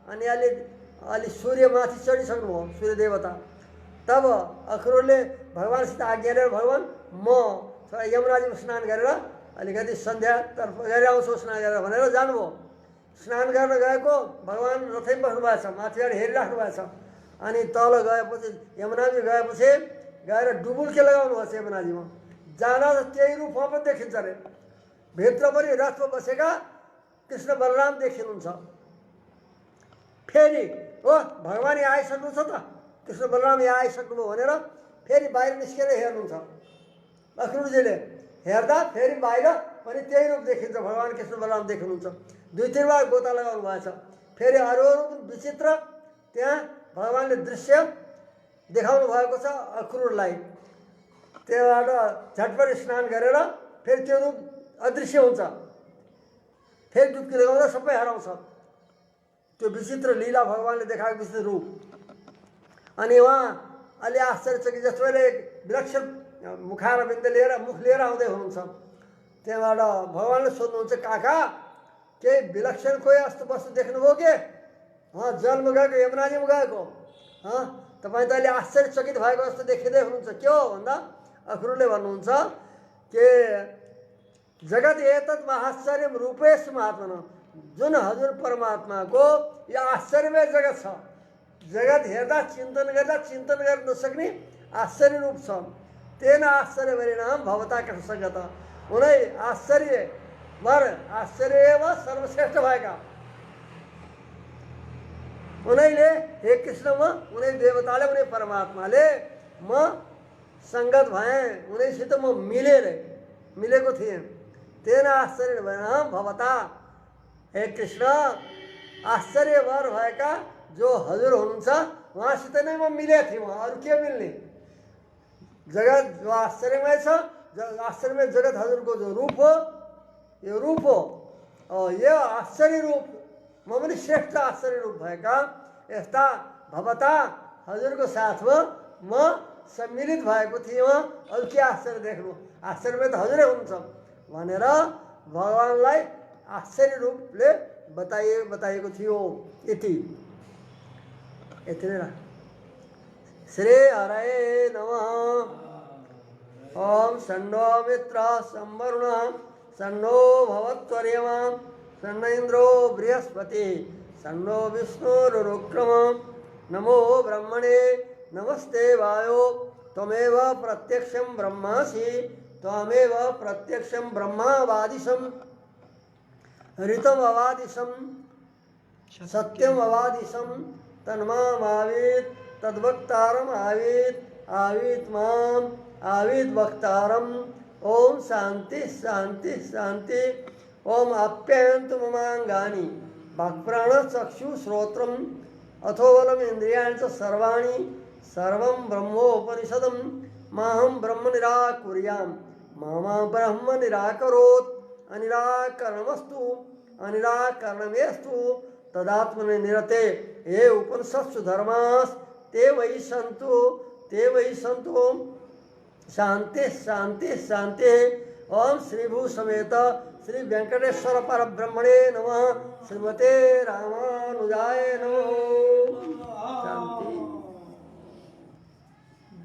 अनि अलि सूर्यमाथि चढिसक्नुभयो, सूर्य देवता। तब अक्रूरले भगवानसित आज्ञा लिएर भगवान म थोडा यमुनाजीमा स्नान गरेर अलिकति सन्ध्यातर्फ गएर आउँछु स्नान गरेर भनेर जानुभयो। स्नान गर्न गएको भगवान रथै बस्नु भएको छ, माथिबाट हेरिराख्नु भएको छ। अनि तल गएपछि यमुनाजी गएपछि गएर डुबुल्की लगाउनु भएको छ यमुनाजीमा। जाँदा त त्यही रूप पनि देखिन्छ अरे, भित्र पनि रथमा बसेका कृष्ण बलराम देखिनुहुन्छ। फेरि हो भगवान यहाँ आइसक्नु छ त, कृष्ण बलराम यहाँ आइसक्नुभयो भनेर फेरि बाहिर निस्केर हेर्नुहुन्छ। अक्रूरजीले हेर्दा फेरि बाहिर पनि त्यही रूप देखिन्छ, भगवान कृष्ण बलराम देखिनुहुन्छ। दुई तीन बार गोता लगाउनु भएको छ। फेरि अरू पनि विचित्र त्यहाँ भगवानले दृश्य देखाउनु भएको छ अक्रूरलाई। त्यहाँबाट झटपट स्नान गरेर फेरि त्यो रूप अदृश्य हुन्छ, फेरि डुब्की लगाउँदा सबै हराउँछ। त्यो विचित्र लीला भगवानले देखाएको विचित्र रूप। अनि उहाँ अलि आश्चर्यचकित जस्तोले विलक्षण मुखारविन्द लिएर मुख लिएर आउँदै हुनुहुन्छ। त्यहाँबाट भगवान्ले सोध्नुहुन्छ काका केही विलक्षण कोही यस्तो वस्तु देख्नुभयो के? जलमा गएको यमुनाजीमा गएको तपाईँ त अहिले आश्चर्यचकित भएको जस्तो देखिँदै हुनुहुन्छ। के हो भन्दा अखुरुले भन्नुहुन्छ के जगत एतत् महाश्चर्यम रूपेश महात्मा, जुन हजुर परमात्माको यो आश्चर्यमय जगत छ, जगत हेर्दा चिन्तन गर्न नसक्ने आश्चर्य रूप छ। तेन आश्चर्य परिणाम भवता कृष्ण सङ्गत, उनै आश्चर्य व सर्वश्रेष्ठ भएका उनैले हे कृष्ण म उनै देवताले उनै परमात्माले म सङ्गत भएँ, उनैसित म मिलेको थिएँ। तेन आश्चर्य परिणाम भवता, हे कृष्ण आश्चर्यभर भएका जो हजुर हुनुहुन्छ उहाँसित नै म मिलेको थिएँ। अरू के मिल्ने? जगत जो आश्चर्यमय छ, आश्चर्यमय जगत हजुरको जो रूप हो, यो रूप हो, यो आश्चर्य रूप म पनि श्रेष्ठ आश्चर्य रूप भएका यस्ता भवता हजुरको साथमा म सम्मिलित भएको थिएँ। अरू के आश्चर्य देख्नु? आश्चर्यमय त हजुरै हुनुहुन्छ भनेर भगवान्लाई आश्चर्य रूपले बताइएको थियो। यति नै राख। श्री हरये नमः। ओम सन्नो मित्रः संवरुणः सन्नो भवत्वर्यमा सन्न इन्द्रो बृहस्पति सन्नो विष्णुरुक्रमः। नमो ब्रह्मणे नमस्ते वायो त्वमेव प्रत्यक्षं ब्रह्मासि त्वमेव प्रत्यक्षं ब्रह्मावादिशं ऋतमवादिशं सत्यमवादिशं तन्मामावीत् तद्वक्तारम् आवीत् माम् आवीत् वक्तारम्। ओम शांति शांति शांति। ओम आप्यायन्तु ममांगानि वाक्प्राणचक्षु श्रोत्रम् अथो बलम् इन्द्रियाणि च सर्वाणि सर्वं ब्रह्मोपनिषदं माहं ब्रह्म निराकुर्यां मा ब्रह्म निराकरोत्। अनिराकरणमस्तु अनिराकरणमेस्तु तदात्मने निरते ये उपनिषत्सु धर्मास् ते वै सन्तु। शांति शांति शांति। ओम श्री भू समेत श्री वेंकटेश्वर परब्रह्मणे नमः। श्रीमते रामानुजाय नमः।